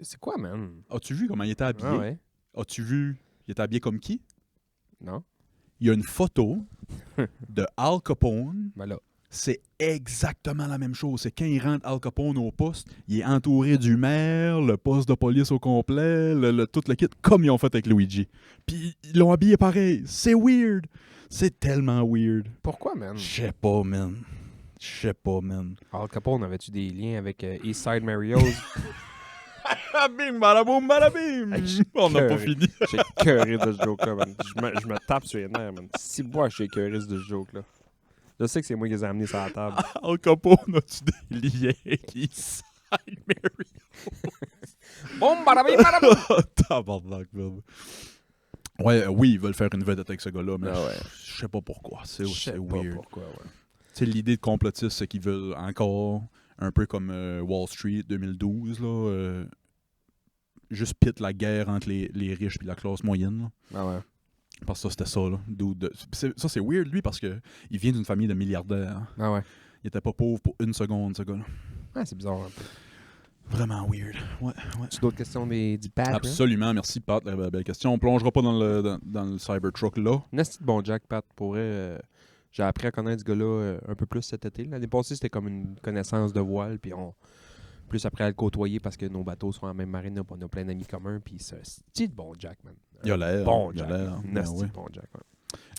c'est quoi, man? As-tu vu comment il était habillé? Ah ouais? As-tu vu... Il était habillé comme qui? Non? Il y a une photo de Al Capone. Ben là. C'est exactement la même chose. C'est quand il rentre Al Capone au poste, il est entouré du maire, le poste de police au complet, tout le kit, comme ils ont fait avec Luigi. Puis ils l'ont habillé pareil. C'est weird. C'est tellement weird. Pourquoi, man? Je sais pas, man. Al Capone, avait-tu des liens avec Eastside Mario's? Bim, balaboum, balabim. Hey, On n'a pas cœuré. fini. J'ai écœuré de ce joke-là, man. Je me tape sur les nerfs, man. Si moi, je suis écœuré de ce joke-là. Je sais que c'est moi qui les ai amenés sur la table. Al Capone, as-tu des liens qui side Mary? Boum, barabim, barabim! Tabarnak, man. Ouais, oui, ils veulent faire une vedette avec ce gars-là, mais Ah ouais. je sais pas pourquoi. C'est Je sais pas weird. pourquoi, ouais. Tu sais, l'idée de complotiste, c'est qu'ils veulent encore, un peu comme Wall Street 2012, là, juste pit la guerre entre les riches et la classe moyenne. Là. Ah ouais. Parce que ça, c'était ça. Là. Ça, c'est weird, lui, parce que il vient d'une famille de milliardaires. Hein. Ah ouais. Il était pas pauvre pour une seconde, ce gars-là. Ah, c'est bizarre un peu. Vraiment weird. Ouais. Tu d'autres questions du Pat? Absolument, merci Pat, la belle question. On plongera pas dans le Cybertruck là. Un esti de bon Jack, Pat. J'ai appris à connaître ce gars-là un peu plus cet été. L'année passée, c'était comme une connaissance de voile, puis plus après à le côtoyer parce que nos bateaux sont en même marine, là, puis on a plein d'amis communs, puis c'est un esti de bon Jack, man. Il a l'air. Bon il a Jack. l'air. Un Ben esti ouais. de bon Jack, ouais.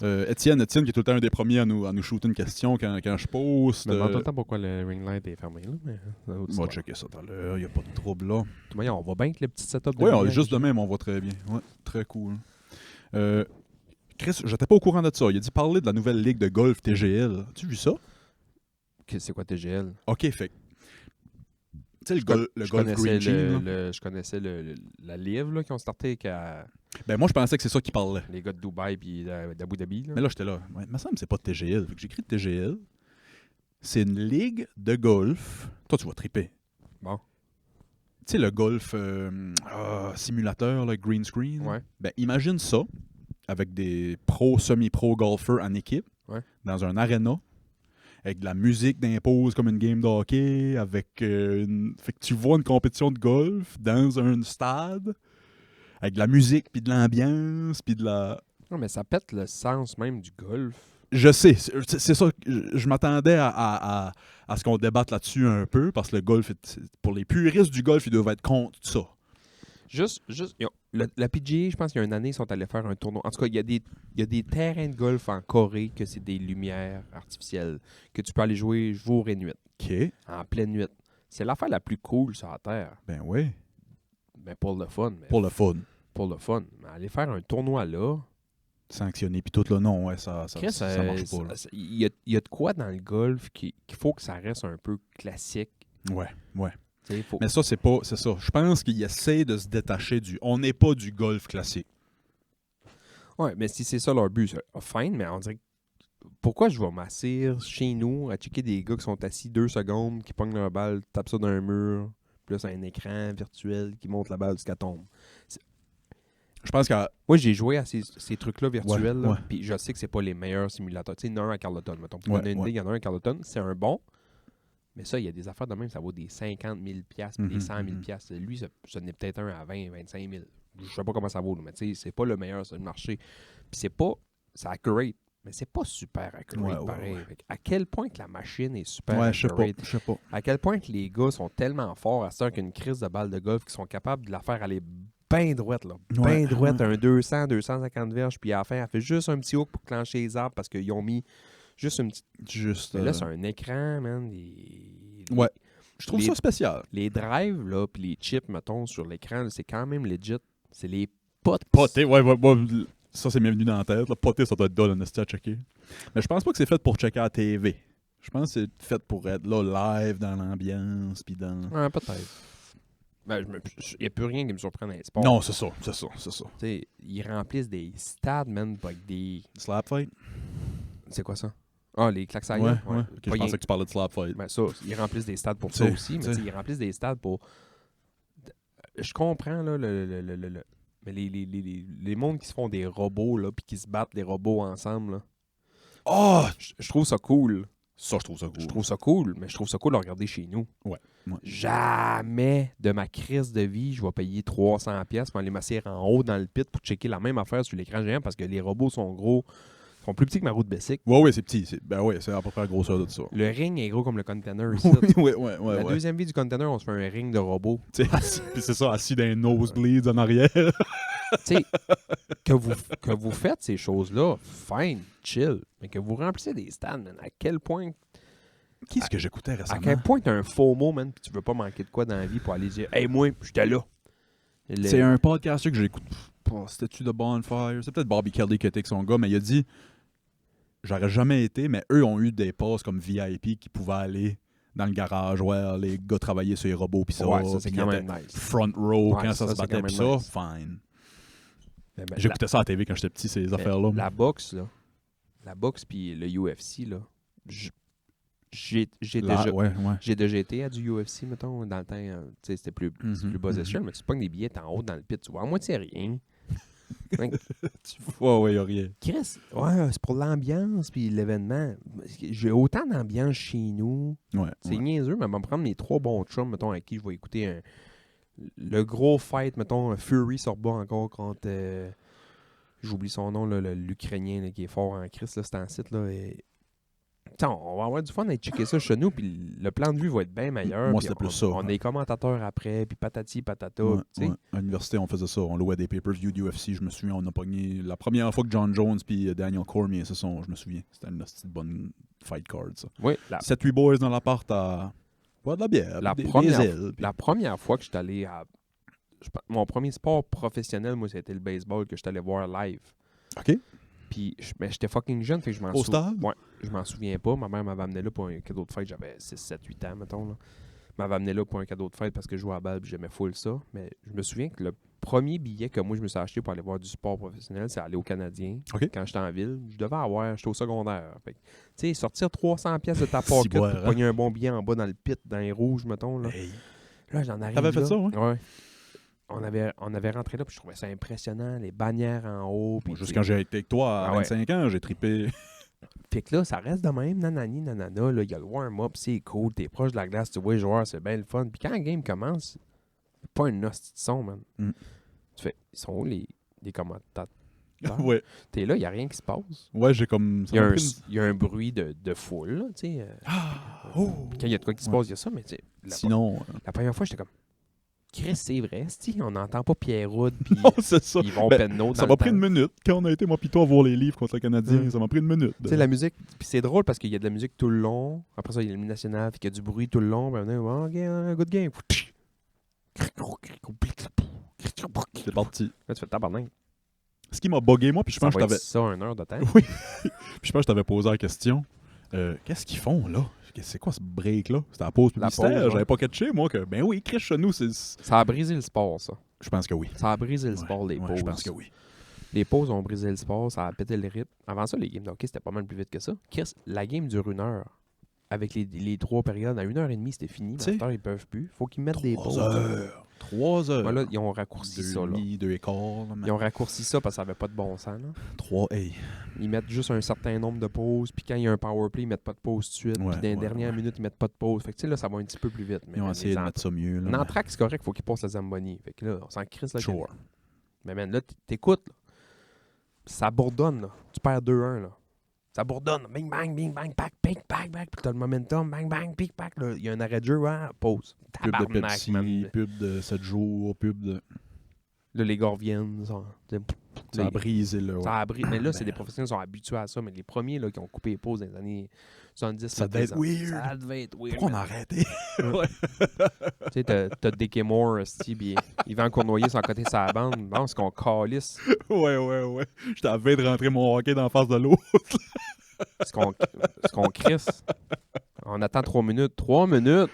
Étienne qui est tout le temps un des premiers à nous shooter une question quand je poste. Je me demande tout le temps pourquoi le ring light est fermé. Là, mais c'est une autre On va histoire. checker ça tout à l'heure, il n'y a pas de trouble là. Voyons, on va bien avec le petit setup de Oui, lumière juste que de même, on voit très bien. Ouais, très cool. Chris, j'étais pas au courant de ça. Il a dit parler de la nouvelle ligue de golf TGL. As-tu vu ça? j'ai. C'est quoi TGL? Ok, fait. Tu sais, le golf connaissais Green Jean, là. je connaissais la livre là, qui ont starté avec Ben moi, je pensais que c'est ça qu'il parlait. les gars de Dubaï et d'Abu Dhabi. Là. Mais là, j'étais là. Ouais, il me semble que c'est pas TGL. Fait que j'écris TGL. C'est une ligue de golf. Toi, tu vas triper. Bon. Tu sais, le golf simulateur, le green screen. Ouais. Ben, imagine ça avec des pros, semi-pro golfeurs en équipe, Ouais. dans un aréna, avec de la musique d'impose comme une game de hockey, avec fait que tu vois une compétition de golf dans un stade, avec de la musique, puis de l'ambiance, puis de la... Non, mais ça pète le sens même du golf. Je sais, c'est ça. Je m'attendais à ce qu'on débatte là-dessus un peu, parce que le golf, pour les puristes du golf, ils doivent être contre ça. Juste la PGA, je pense qu'il y a une année, ils sont allés faire un tournoi. En tout cas, il y a des terrains de golf en Corée que c'est des lumières artificielles que tu peux aller jouer jour et nuit, OK. en pleine nuit. C'est l'affaire la plus cool sur la Terre. Ben oui. Ben pour le fun. Mais Pour le fun. pour le fun. Mais aller faire un tournoi là, Sanctionné, puis tout le nom, ouais, ça Chris, marche pas. Là. il y a de quoi dans le golf qu'il faut que ça reste un peu classique. Ouais. Tu sais, faut... Mais ça, c'est ça. Je pense qu'il essaie de se détacher du... On n'est pas du golf classique. Ouais, mais si c'est ça leur but, fine, mais on dirait que pourquoi je vais m'asseoir chez nous à checker des gars qui sont assis 2 secondes, qui pognent leur balle, tapent ça dans un mur, puis là, c'est un écran virtuel qui monte la balle jusqu'à tombe. Je pense que... Moi, j'ai joué à ces trucs-là virtuels, Ouais. puis je sais que c'est pas les meilleurs simulateurs. Tu sais, il y en a un à Carleton, mettons. Pour Ouais, donner une ouais. idée, il y en a un à Carleton, c'est un bon, mais ça, il y a des affaires de même, ça vaut des 50 000 puis des 100 000 Lui, ce n'est peut-être un à 20 25 000 Je sais pas comment ça vaut, là, mais tu sais, c'est pas le meilleur sur le marché. Puis c'est accurate, mais c'est pas super accurate, pareil. Ouais. Fait que à quel point que la machine est super Ouais, je accurate. sais pas. À quel point que les gars sont tellement forts à ça qu'une crise de balle de golf qu'ils sont capables de la faire aller bien droite, là. Ouais, Bien droite, ouais. un 200, 250 verges, puis à la fin, elle fait juste un petit hook pour clencher les arbres parce qu'ils ont mis juste une petite... Juste... Mais là, c'est un écran, man. Ouais. Je trouve les- ça spécial. Les drives, là, puis les chips, mettons, sur l'écran, là, c'est quand même legit. C'est les potes. Poté, ouais. Ça, c'est bienvenu dans la tête. Là. Poté, ça doit être dull, à checker. Mais je pense pas que c'est fait pour checker à la TV. Je pense que c'est fait pour être là, live, dans l'ambiance, puis dans... Ouais, peut-être. Ben, il n'y a plus rien qui me surprend dans les sports. Non, c'est ça. Tu sais, ils remplissent des stades, man, avec des... Slap fight? C'est quoi ça? Ah, les claques à Ouais. gueule? Ok, je Pas rien- pensais que tu parlais de slap fight. Ben ça, ils remplissent des stades pour ça T'sais, aussi, mais t'sais. t'sais, ils remplissent des stades pour... Je comprends, là, mais les mondes qui se font des robots, là, puis qui se battent des robots ensemble, là. Oh! Je trouve ça cool. Ça, je trouve ça cool. Je trouve ça cool, mais je trouve ça cool de regarder chez nous. Ouais. Jamais de ma crise de vie, je vais payer 300$ pour aller m'asseoir en haut dans le pit pour checker la même affaire sur l'écran géant parce que les robots sont gros, sont plus petits que ma roue de Bessic. Ouais, c'est petit. Ben ouais, c'est à peu près la grosseur de ça. Le ring est gros comme le container ici. ouais. La deuxième vie du container, on se fait un ring de robots. Puis c'est ça, assis dans les nosebleeds en arrière. Tu sais, que vous faites ces choses-là, fine, chill. Mais que vous remplissez des stands, man, à quel point Qui est-ce que j'écoutais à récemment? quel point t'as un FOMO, man, pis tu veux pas manquer de quoi dans la vie pour aller dire « Hey, moi, j'étais là! » C'est un podcaster que j'écoute. C'était-tu de Bonfire? C'est peut-être Bobby Kelly qui était avec son gars, mais il a dit j'aurais jamais été, mais eux ont eu des passes comme VIP qui pouvaient aller dans le garage, ouais, les gars travaillaient sur les robots, pis ça. Ouais, ça, c'est puis quand ils même étaient nice. front row Ouais, quand ça ça, se c'est battait, quand pis même ça, nice. fine. Ben, J'écoutais ça à la TV quand j'étais petit, ces affaires-là. La boxe, là. La boxe puis le UFC, là. J'ai déjà... Ouais. J'ai déjà été à du UFC, mettons, dans le temps, tu sais, c'était plus bas échelle, mais tu pognes des billets, t'es en haut dans le pit, tu vois, à moitié rien. Ouais, y'a rien. Chris, ouais, c'est pour l'ambiance puis l'événement. J'ai autant d'ambiance chez nous. Ouais. C'est niaiseux, mais je vais me prendre mes 3 bons chums, mettons, avec qui je vais écouter le gros fight, mettons, Fury sur bas encore contre... j'oublie son nom, là, l'Ukrainien là, qui est fort en Christ, là, c'est en site, là. On va avoir du fun à checker ça chez nous, puis le plan de vue va être bien meilleur. Moi, puis c'était plus on, ça. On est commentateurs après, puis patati patata. Ouais, tu sais. ouais. À l'université, on faisait ça. On louait des pay-per-view d'UFC. Je me souviens, on a pogné la première fois que John Jones puis Daniel Cormier, c'est ça, je me souviens. C'était une petite bonne fight card, ça. Oui, 7-8 boys dans l'appart à boire de la bière, des ailes. la première fois que je suis allé à... Mon premier sport professionnel, moi, c'était le baseball que je suis allé voir live. OK. Puis j'étais fucking jeune, fait que je m'en Au stade? Ouais, je m'en souviens pas. Ma mère m'avait amené là pour un cadeau de fête. J'avais 6, 7, 8 ans, mettons. Là. M'avait amené là pour un cadeau de fête parce que je jouais à la balle et j'aimais full ça. Mais je me souviens que le premier billet que moi je me suis acheté pour aller voir du sport professionnel, c'est aller au Canadien. OK. Quand j'étais en ville. J'étais au secondaire. Fait que, tu sais, sortir 300 pièces de ta pocket pour hein? pogner un bon billet en bas dans le pit, dans les rouges, mettons. Là, Hey. là j'en arrive. T'avais fait là. ça, ouais? Ouais. On avait rentré là, puis je trouvais ça impressionnant, les bannières en haut. Puis, Juste quand j'ai été avec toi à Ah ouais. 25 ans, j'ai trippé. Fait que là, ça reste de même, nanani, nanana. Là, il y a le warm-up, c'est cool, t'es proche de la glace, tu vois les joueurs, c'est bien le fun. Puis quand la game commence, pas un hostie de son, man. Mm. Tu fais, ils sont où les commentateurs? Ouais. T'es là, il n'y a rien qui se passe. Ouais, j'ai comme. Il y a un bruit de foule, là, tu sais. Oh! Quand il y a de quoi qui se passe, il y a ça, mais tu sais. Sinon. La première fois, j'étais comme, Chris, c'est vrai, on n'entend pas Pierre-Roud, puis Non, c'est ça. ils vont Ben, penno. Ça m'a pris une minute. Quand on a été, moi, pis toi, voir les livres contre le Canadien, ça m'a pris une minute. Tu sais, la musique, puis c'est drôle parce qu'il y a de la musique tout le long. Après ça, il y a l'hymne national, puis qu'il y a du bruit tout le long. Puis on dit, OK, good game. C'est parti. Là, tu fais tabarnak. Ce qui m'a bugué, moi, puis je Ça pense que va je être t'avais. ça, 1 heure de temps. Oui. Puis je pense que je t'avais posé la question. Qu'est-ce qu'ils font, là? C'est quoi ce break-là? C'était la pause La publicitaire? pause, ouais. J'avais pas catché, moi, que, ben oui, Chris, chez nous, c'est... Ça a brisé le sport, ça. Je pense que oui. Ça a brisé le sport, les Ouais, pauses. je pense que oui. Les pauses ont brisé le sport, ça a pété le rythme. Avant ça, les games de hockey, c'était pas mal plus vite que ça. Chris, la game dure 1 heure. Avec les 3 périodes, à 1h30, c'était fini. T'sais, Maintenant, ils peuvent plus. Faut qu'ils mettent des 3 pauses. heures. 3 heures. Voilà, ils ont raccourci ça, là. 2 écarts. Ils ont raccourci ça parce que ça avait pas de bon sens, là. 3, hey. Ils mettent juste un certain nombre de pauses, puis quand il y a un power play, ils mettent pas de pause tout de suite. Ouais, puis dans les ouais, dernières ouais. minutes, ils mettent pas de pause. Fait que tu sais, là, ça va un petit peu plus vite. Mais Ils ont man, essayé de mettre ça mieux. En Là, entraque, c'est correct, faut qu'ils passent la Zamboni. Fait que là, on s'en crisse, là. Sure. Mais man, là, t'écoutes, là. Ça bourdonne, là. Tu perds 2-1, là. Ça bourdonne. Bing, bang, bing, bang, pack, bing, bang, bang. Puis t'as le momentum. Bang, bang, pic, pack. Il y a un arrêt de jeu, hein. Pause. Pub de Tabarnak, Pepsi, man. pub de 7 jours, pub de... Là, les gars reviennent. Ça a brisé, là. Ouais. Ça a brisé. Mais là, c'est des professionnels qui sont habitués à ça. Mais les premiers là, qui ont coupé les pauses dans les années 70, Ça devait être weird. Ça devait être weird. Pourquoi on a man. arrêté? Ouais. Tu sais, t'as Dickie Moore, puis Yvan Cournoyer sont à côté de sa bande. Bon, c'est qu'on calisse. Ouais. J'étais à veille de rentrer mon hockey dans la face de l'eau. Ce qu'on crisse. On attend 3 minutes. 3 minutes!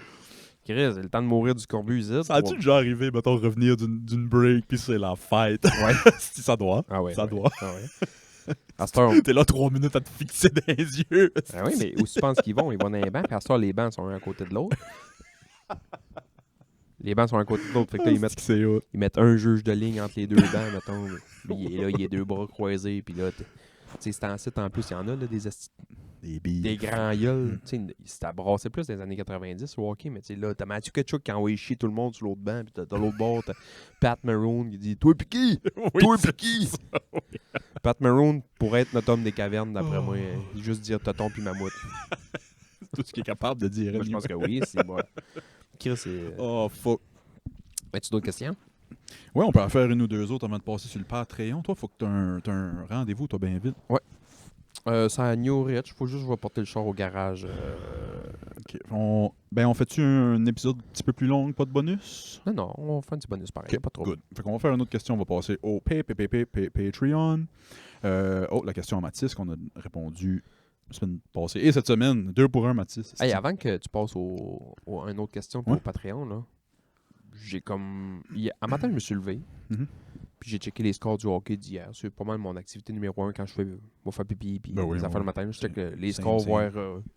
Chris, c'est le temps de mourir du corbut ici. Ça a-tu déjà arrivé, mettons, revenir d'une break, puis c'est la fête? Ouais. Si ça doit. Ah ouais. Ça ouais. doit. Ah ouais. À cette heure, T'es là 3 minutes à te fixer dans les yeux. ah oui, mais où tu penses qu'ils vont? Ils vont dans les bancs, puis à cette heure, les bancs sont un à côté de l'autre. Les bancs sont un à côté de l'autre. Fait que là, ils mettent un juge de ligne entre les deux bancs, mettons. Puis il est là, il a 2 bras croisés, puis là, tu sais, c'est en site en plus, il y en a, là, Des billes. des grands gueules. Tu sais, c'était brassé plus dans les années 90 au hockey, mais tu sais, là, t'as Mathieu Ketchuk qui a envoyé chier tout le monde sur l'autre banc, puis t'as l'autre bord, t'as Pat Maroon qui dit « Toi pis qui? Oui, Toi c'est pis qui? ça, » Pat Maroon pourrait être notre homme des cavernes, d'après moi. Juste dire Toton puis Mammouth. Tout ce qu'il est capable de dire. Moi, je pense que oui, c'est moi. Chris, c'est... Oh, fuck. As-tu d'autres questions? Ouais, on peut en faire une ou deux autres avant de passer sur le Patreon. Toi, faut que t'aies un rendez-vous, toi, bien vite. C'est à New Rich. Faut juste que je vais porter le char au garage. OK. On fait-tu un épisode un petit peu plus long, pas de bonus? Non, on va faire un petit bonus pareil. OK, Pas trop. good. Fait qu'on va faire une autre question. On va passer au Patreon. La question à Mathis qu'on a répondu la semaine passée. Et cette semaine, 2 pour 1, Mathis. Hey, avant que tu passes à une autre question pour Ouais. au Patreon, là, j'ai comme... Un matin, je me suis levé. Mhm. Puis j'ai checké les scores du hockey d'hier. C'est pas mal mon activité numéro 1 quand je vais faire pipi puis Ben oui, les affaires ouais. le matin. Je check les Same, scores, same. voir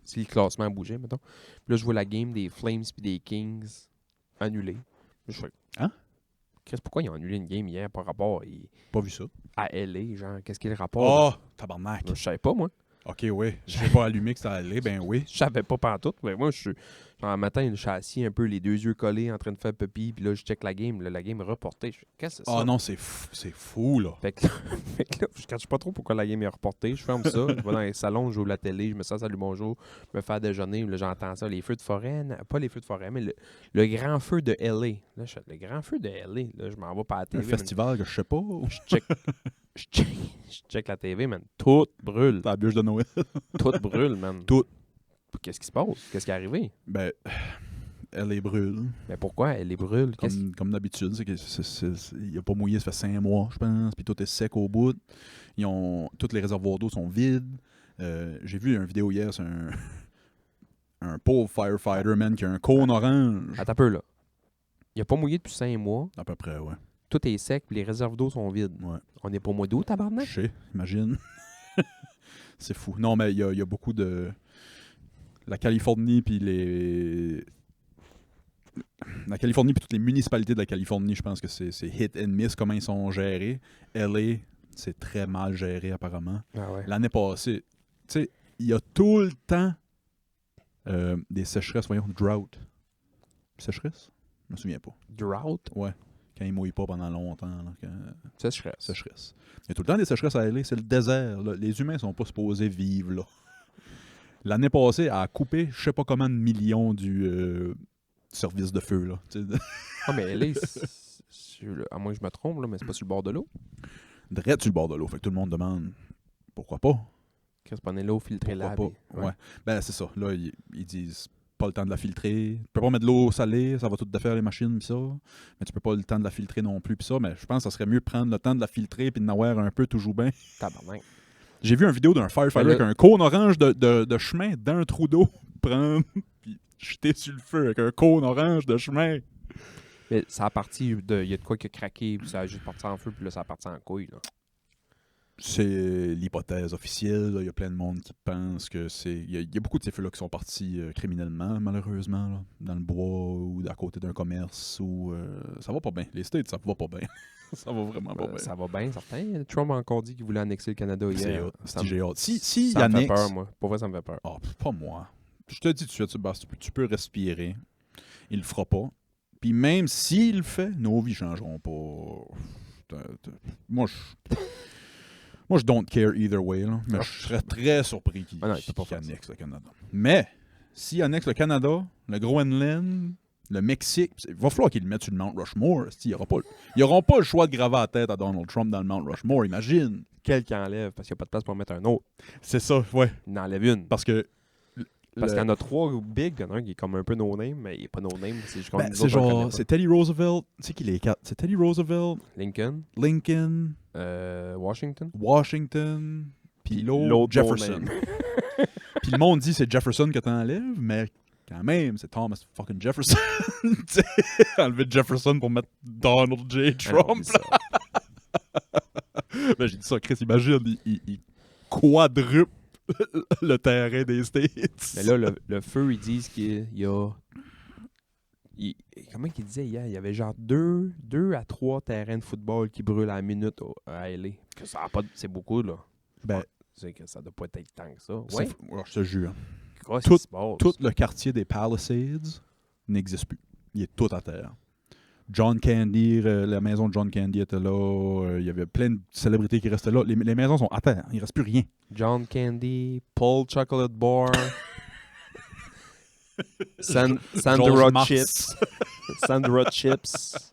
si le classement a bougé, mettons. Puis là, je vois la game des Flames puis des Kings annulée. Je fais... Hein? Chris, pourquoi ils ont annulé une game hier par rapport Pas vu ça. à LA? Genre, qu'est-ce qu'il y a le rapport? Oh, tabarnak. Je savais pas, moi. OK, oui. Je n'ai pas allumé que ça allait. Ben oui. Je savais pas pantoute. Mais moi, je Un matin, je suis assis un peu, les deux yeux collés, en train de faire pipi, puis là, je check la game. Là, la game est reportée. Je fais, qu'est-ce que c'est ça? Ah non, c'est fou, là. Fait que, fait que là, je ne cache pas trop pourquoi la game est reportée. Je ferme ça, je vais dans les salons, j'ouvre la télé, je me sens salut bonjour, je me fais déjeuner, là, j'entends ça, les feux de forêt, pas les feux de forêt, mais le grand feu de LA. Là, le grand feu de LA, là, je m'en vais pas à la TV. Un festival que je sais pas. Je check la TV, man. Tout brûle. La bûche de Noël. Tout brûle, man. Tout. Qu'est-ce qui se passe? Qu'est-ce qui est arrivé? Ben, elle est brûle. Mais pourquoi elle est brûle? Comme d'habitude, c'est que il a pas mouillé, ça fait 5 mois, je pense, puis tout est sec au bout. Tous les réservoirs d'eau sont vides. J'ai vu une vidéo hier, c'est un pauvre firefighter, man, qui a un cône orange. Attends un peu, là. Il a pas mouillé depuis 5 mois. À peu près, ouais. Tout est sec, puis les réserves d'eau sont vides. Ouais. On est pas au mois d'août, tabarnak? Je sais, imagine. C'est fou. Non, mais il y a beaucoup de... La Californie, puis La Californie, puis toutes les municipalités de la Californie, je pense que c'est hit and miss, comment ils sont gérés. LA, c'est très mal géré, apparemment. Ah ouais. L'année passée, tu sais, il y a tout le temps des sécheresses, voyons, drought. Sécheresse? Je me souviens pas. Drought? Ouais. Quand il mouille pas pendant longtemps. Là, Sécheresse. sécheresse. Il y a tout le temps des sécheresses à LA, c'est le désert. Là. Les humains sont pas supposés vivre là. L'année passée, elle a coupé je sais pas combien de millions du service de feu. Là. Ah, mais elle est... à moins que je me trompe, là, mais c'est pas sur le bord de l'eau. Direct sur le bord de l'eau. Fait que tout le monde demande pourquoi pas. Qu'est-ce qu'on est l'eau filtrée Pourquoi là? pas. Ouais. Ben c'est ça. Là, ils disent pas le temps de la filtrer. Tu peux pas mettre de l'eau salée, ça va tout défaire les machines pis ça. Mais tu peux pas le temps de la filtrer non plus pis ça. Mais je pense que ça serait mieux de prendre le temps de la filtrer puis de n'avoir un peu tout joue bien. Tabarnak. J'ai vu une vidéo d'un firefighter avec un cône orange de chemin dans un trou d'eau prendre puis jeter sur le feu avec un cône orange de chemin. Mais ça a parti de... Il y a de quoi qui a craqué, puis ça a juste parti en feu, puis là, ça a parti en couille, là. C'est l'hypothèse officielle. Il y a plein de monde qui pense que c'est... Il y a beaucoup de ces feux-là qui sont partis criminellement, malheureusement, là, dans le bois ou à côté d'un commerce. Ou ça va pas bien. Les States, ça va pas bien. Ça va vraiment pas bien. Ça va bien, certain. Trump a encore dit qu'il voulait annexer le Canada hier. C'est hot. Ça J'ai hâte. Si ça me fait annexe... peur, moi. Pour vrai, ça me fait peur. Ah, pas moi. Je te dis tout de suite, tu peux respirer. Il le fera pas. Puis même s'il le fait, nos vies changeront pas. Moi, je don't care either way. Là. Mais je serais très surpris qu'il annexe le Canada. Mais, s'il annexe le Canada, le Groenland, le Mexique, il va falloir qu'ils le mettent sur le Mount Rushmore. Ils n'auront pas le choix de graver la tête à Donald Trump dans le Mount Rushmore, imagine. Quelqu'un enlève, parce qu'il n'y a pas de place pour en mettre un autre. C'est ça, ouais. Il en enlève une. Parce qu'il y en a 3 big, il y en a un qui est comme un peu no-name, mais il n'est pas no-name. C'est juste c'est genre, c'est Teddy Roosevelt. Tu sais qui les 4? C'est Teddy Roosevelt, Lincoln, Lincoln, Washington, puis l'autre Jefferson. Puis le monde dit c'est Jefferson que t'enlèves, mais quand même, c'est Thomas fucking Jefferson. Enlever Jefferson pour mettre Donald J. Trump. Ben, j'ai dit ça, Chris, imagine, il quadruple le terrain des States. Mais là, le feu, ils disent qu'il y a... comment qu'il disait hier? Il y avait genre 2 à 3 terrains de football qui brûlent à la minute à LA. Que ça a pas, c'est beaucoup, là. Ben, c'est que ça doit pas être tant que ça. Ouais. Je te jure. Tout le quartier des Palisades n'existe plus. Il est tout à terre. John Candy, la maison de John Candy était là. Il y avait plein de célébrités qui restaient là. Les maisons sont à terre. Il ne reste plus rien. John Candy, Paul Chocolate Bar, Sandra Chips. Sandra Chips.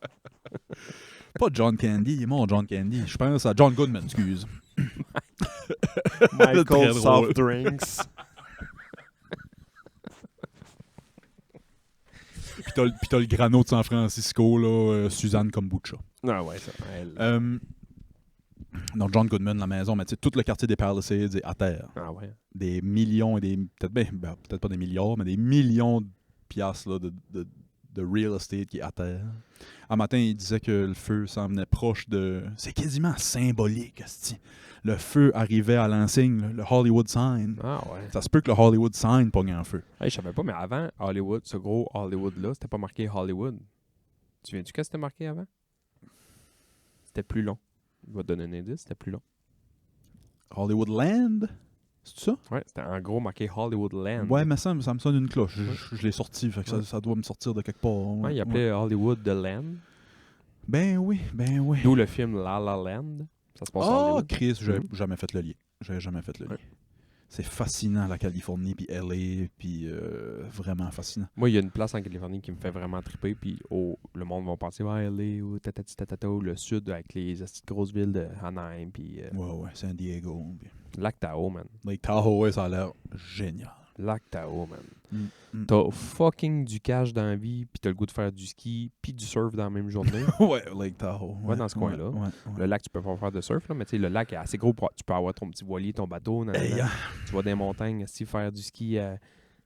Pas John Candy. Il est mort, John Candy. Je pense à John Goodman, excuse. Michael Soft Drinks. Puis t'as le grano de San Francisco, là, Suzanne Kombucha. Ah ouais, ça. Donc, John Goodman, la maison, mais tu sais, tout le quartier des Palisades est à terre. Ah ouais. Des millions et des... Peut-être pas des milliards, mais des millions de piastres là, de real estate qui est à terre. Un matin, il disait que le feu s'en venait proche de... C'est quasiment symbolique, asti. Le feu arrivait à l'enseigne, le Hollywood sign. Ah ouais. Ça se peut que le Hollywood sign pogne en feu. Hey, je savais pas, mais avant, Hollywood, ce gros Hollywood-là, c'était pas marqué Hollywood. Tu viens-tu qu'est-ce que c'était marqué avant? C'était plus long. Je vais te donner un indice, c'était plus long. Hollywood Land? C'est ça? Ouais, c'était en gros marqué Hollywoodland. Ouais, mais ça me sonne une cloche. Ouais. Je l'ai sorti, fait que Ouais. ça doit me sortir de quelque part. Ouais, il appelait Hollywood The Land. Ben oui. D'où le film La La Land. Ça se passe à Oh, Hollywood. Chris, j'ai Mhm. jamais fait le lien. J'ai jamais fait le lien. Ouais. C'est fascinant, la Californie, puis LA, puis vraiment fascinant. Moi, il y a une place en Californie qui me fait vraiment triper, puis le monde va penser, ouais, LA ou tatati tatata, ou le sud avec les astuces grosses villes de Anaheim, puis Ouais, San Diego. Puis Lac Tahoe, man. Lake Tahoe, ouais, ça a l'air génial. Lac Tahoe, man. Mm. T'as fucking du cash dans la vie, puis t'as le goût de faire du ski, puis du surf dans la même journée. Ouais, Lake Tahoe. Ouais, dans ce coin-là. Ouais. Le lac, tu peux pas faire de surf, là, mais tu sais, le lac est assez gros pour tu peux avoir ton petit voilier, ton bateau. Hey, Tu vas dans les montagnes, si faire du ski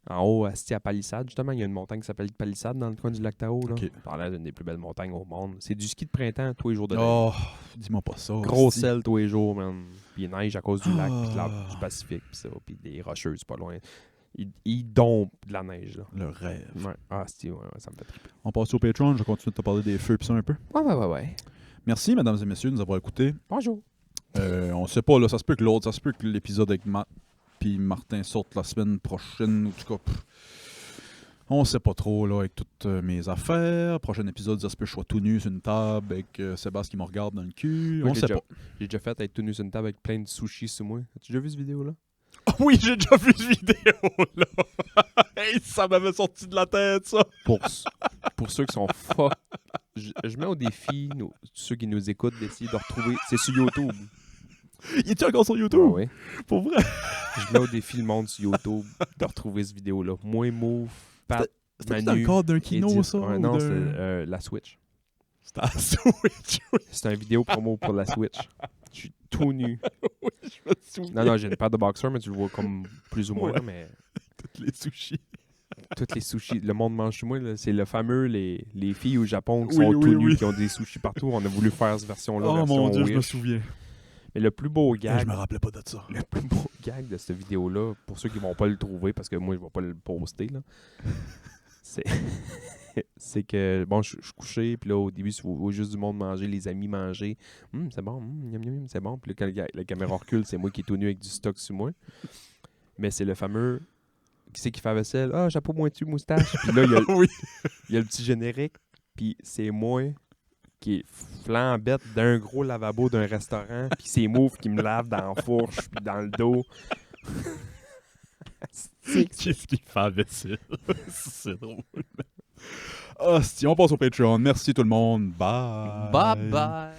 en haut, à Palissade. Justement, il y a une montagne qui s'appelle Palissade dans le coin du lac Tahoe. Là. Ok. Ça a l'air d'une des plus belles montagnes au monde. C'est du ski de printemps tous les jours de l'année. Oh, dis-moi pas ça. Gros hostie. sel tous les jours, man. Puis il neige à cause du lac, puis Ah. du Pacifique, puis ça, puis des rocheuses pas loin. Il dompent de la neige, là. Le rêve. Ouais. Ah, ouais, ça me fait triper. On passe au Patreon, je continue de te parler des feux pis ça un peu. Ouais. Merci, mesdames et messieurs, de nous avoir écoutés. Bonjour. On sait pas, là, ça se peut que l'épisode avec Matt puis Martin sorte la semaine prochaine, ou en tout cas, on sait pas trop, là, avec toutes mes affaires. Prochain épisode, ça se peut que je sois tout nu sur une table avec Sébastien qui me regarde dans le cul. Oui, on sait pas. J'ai déjà fait être tenu sur une table avec plein de sushis sous moi. As-tu déjà vu cette vidéo-là? Ah oui, j'ai déjà vu cette vidéo-là. Hey, ça m'avait sorti de la tête, ça. Pour ceux qui sont fuck. Je mets au défi ceux qui nous écoutent d'essayer de retrouver. C'est sur YouTube. Il est encore sur YouTube? Ah ouais. Pour vrai? Je mets au défi le monde sur YouTube de retrouver cette vidéo-là. Moi, Move, Pat, C'était dans le Manu. cadre d'un kino, Edith. ça? Ouais, ou non, d'un- c'est la Switch. C'était à Switch. C'est un vidéo promo pour la Switch. Je suis tout nu. Oui, je me souviens. Non, j'ai une paire de boxers, mais tu le vois comme plus ou moins. Ouais. Là, mais Toutes les sushis. toutes les sushis, le monde mange chez moi, là, c'est le fameux, les filles au Japon qui Oui, sont oui, tout nues, oui. qui ont des sushis partout. On a voulu faire cette version-là. Oh version mon Dieu, je me Wish. souviens. Mais le plus beau Je gag, me rappelais pas de ça. le plus beau gag de cette vidéo-là, pour ceux qui vont pas le trouver, parce que moi, je vais pas le poster, là, c'est... c'est que, bon, je suis couché, puis là, au début, tu vois juste du monde manger, les amis manger. C'est bon, miam, miam, miam, c'est bon. Puis là, quand la caméra recule, c'est moi qui est tout nu avec du stock sur moi. Mais c'est le fameux... Qui c'est qui fait la vaisselle? Ah, chapeau pointu, moustache. Puis là, il y a, Oui. il y a le petit générique, puis c'est moi qui est flambette d'un gros lavabo d'un restaurant, puis c'est Move qui me lave dans la fourche, puis dans le dos. Qu'est-ce qu'il fait avec ça? C'est drôle. Ah, si, on passe au Patreon. Merci tout le monde. Bye. Bye bye!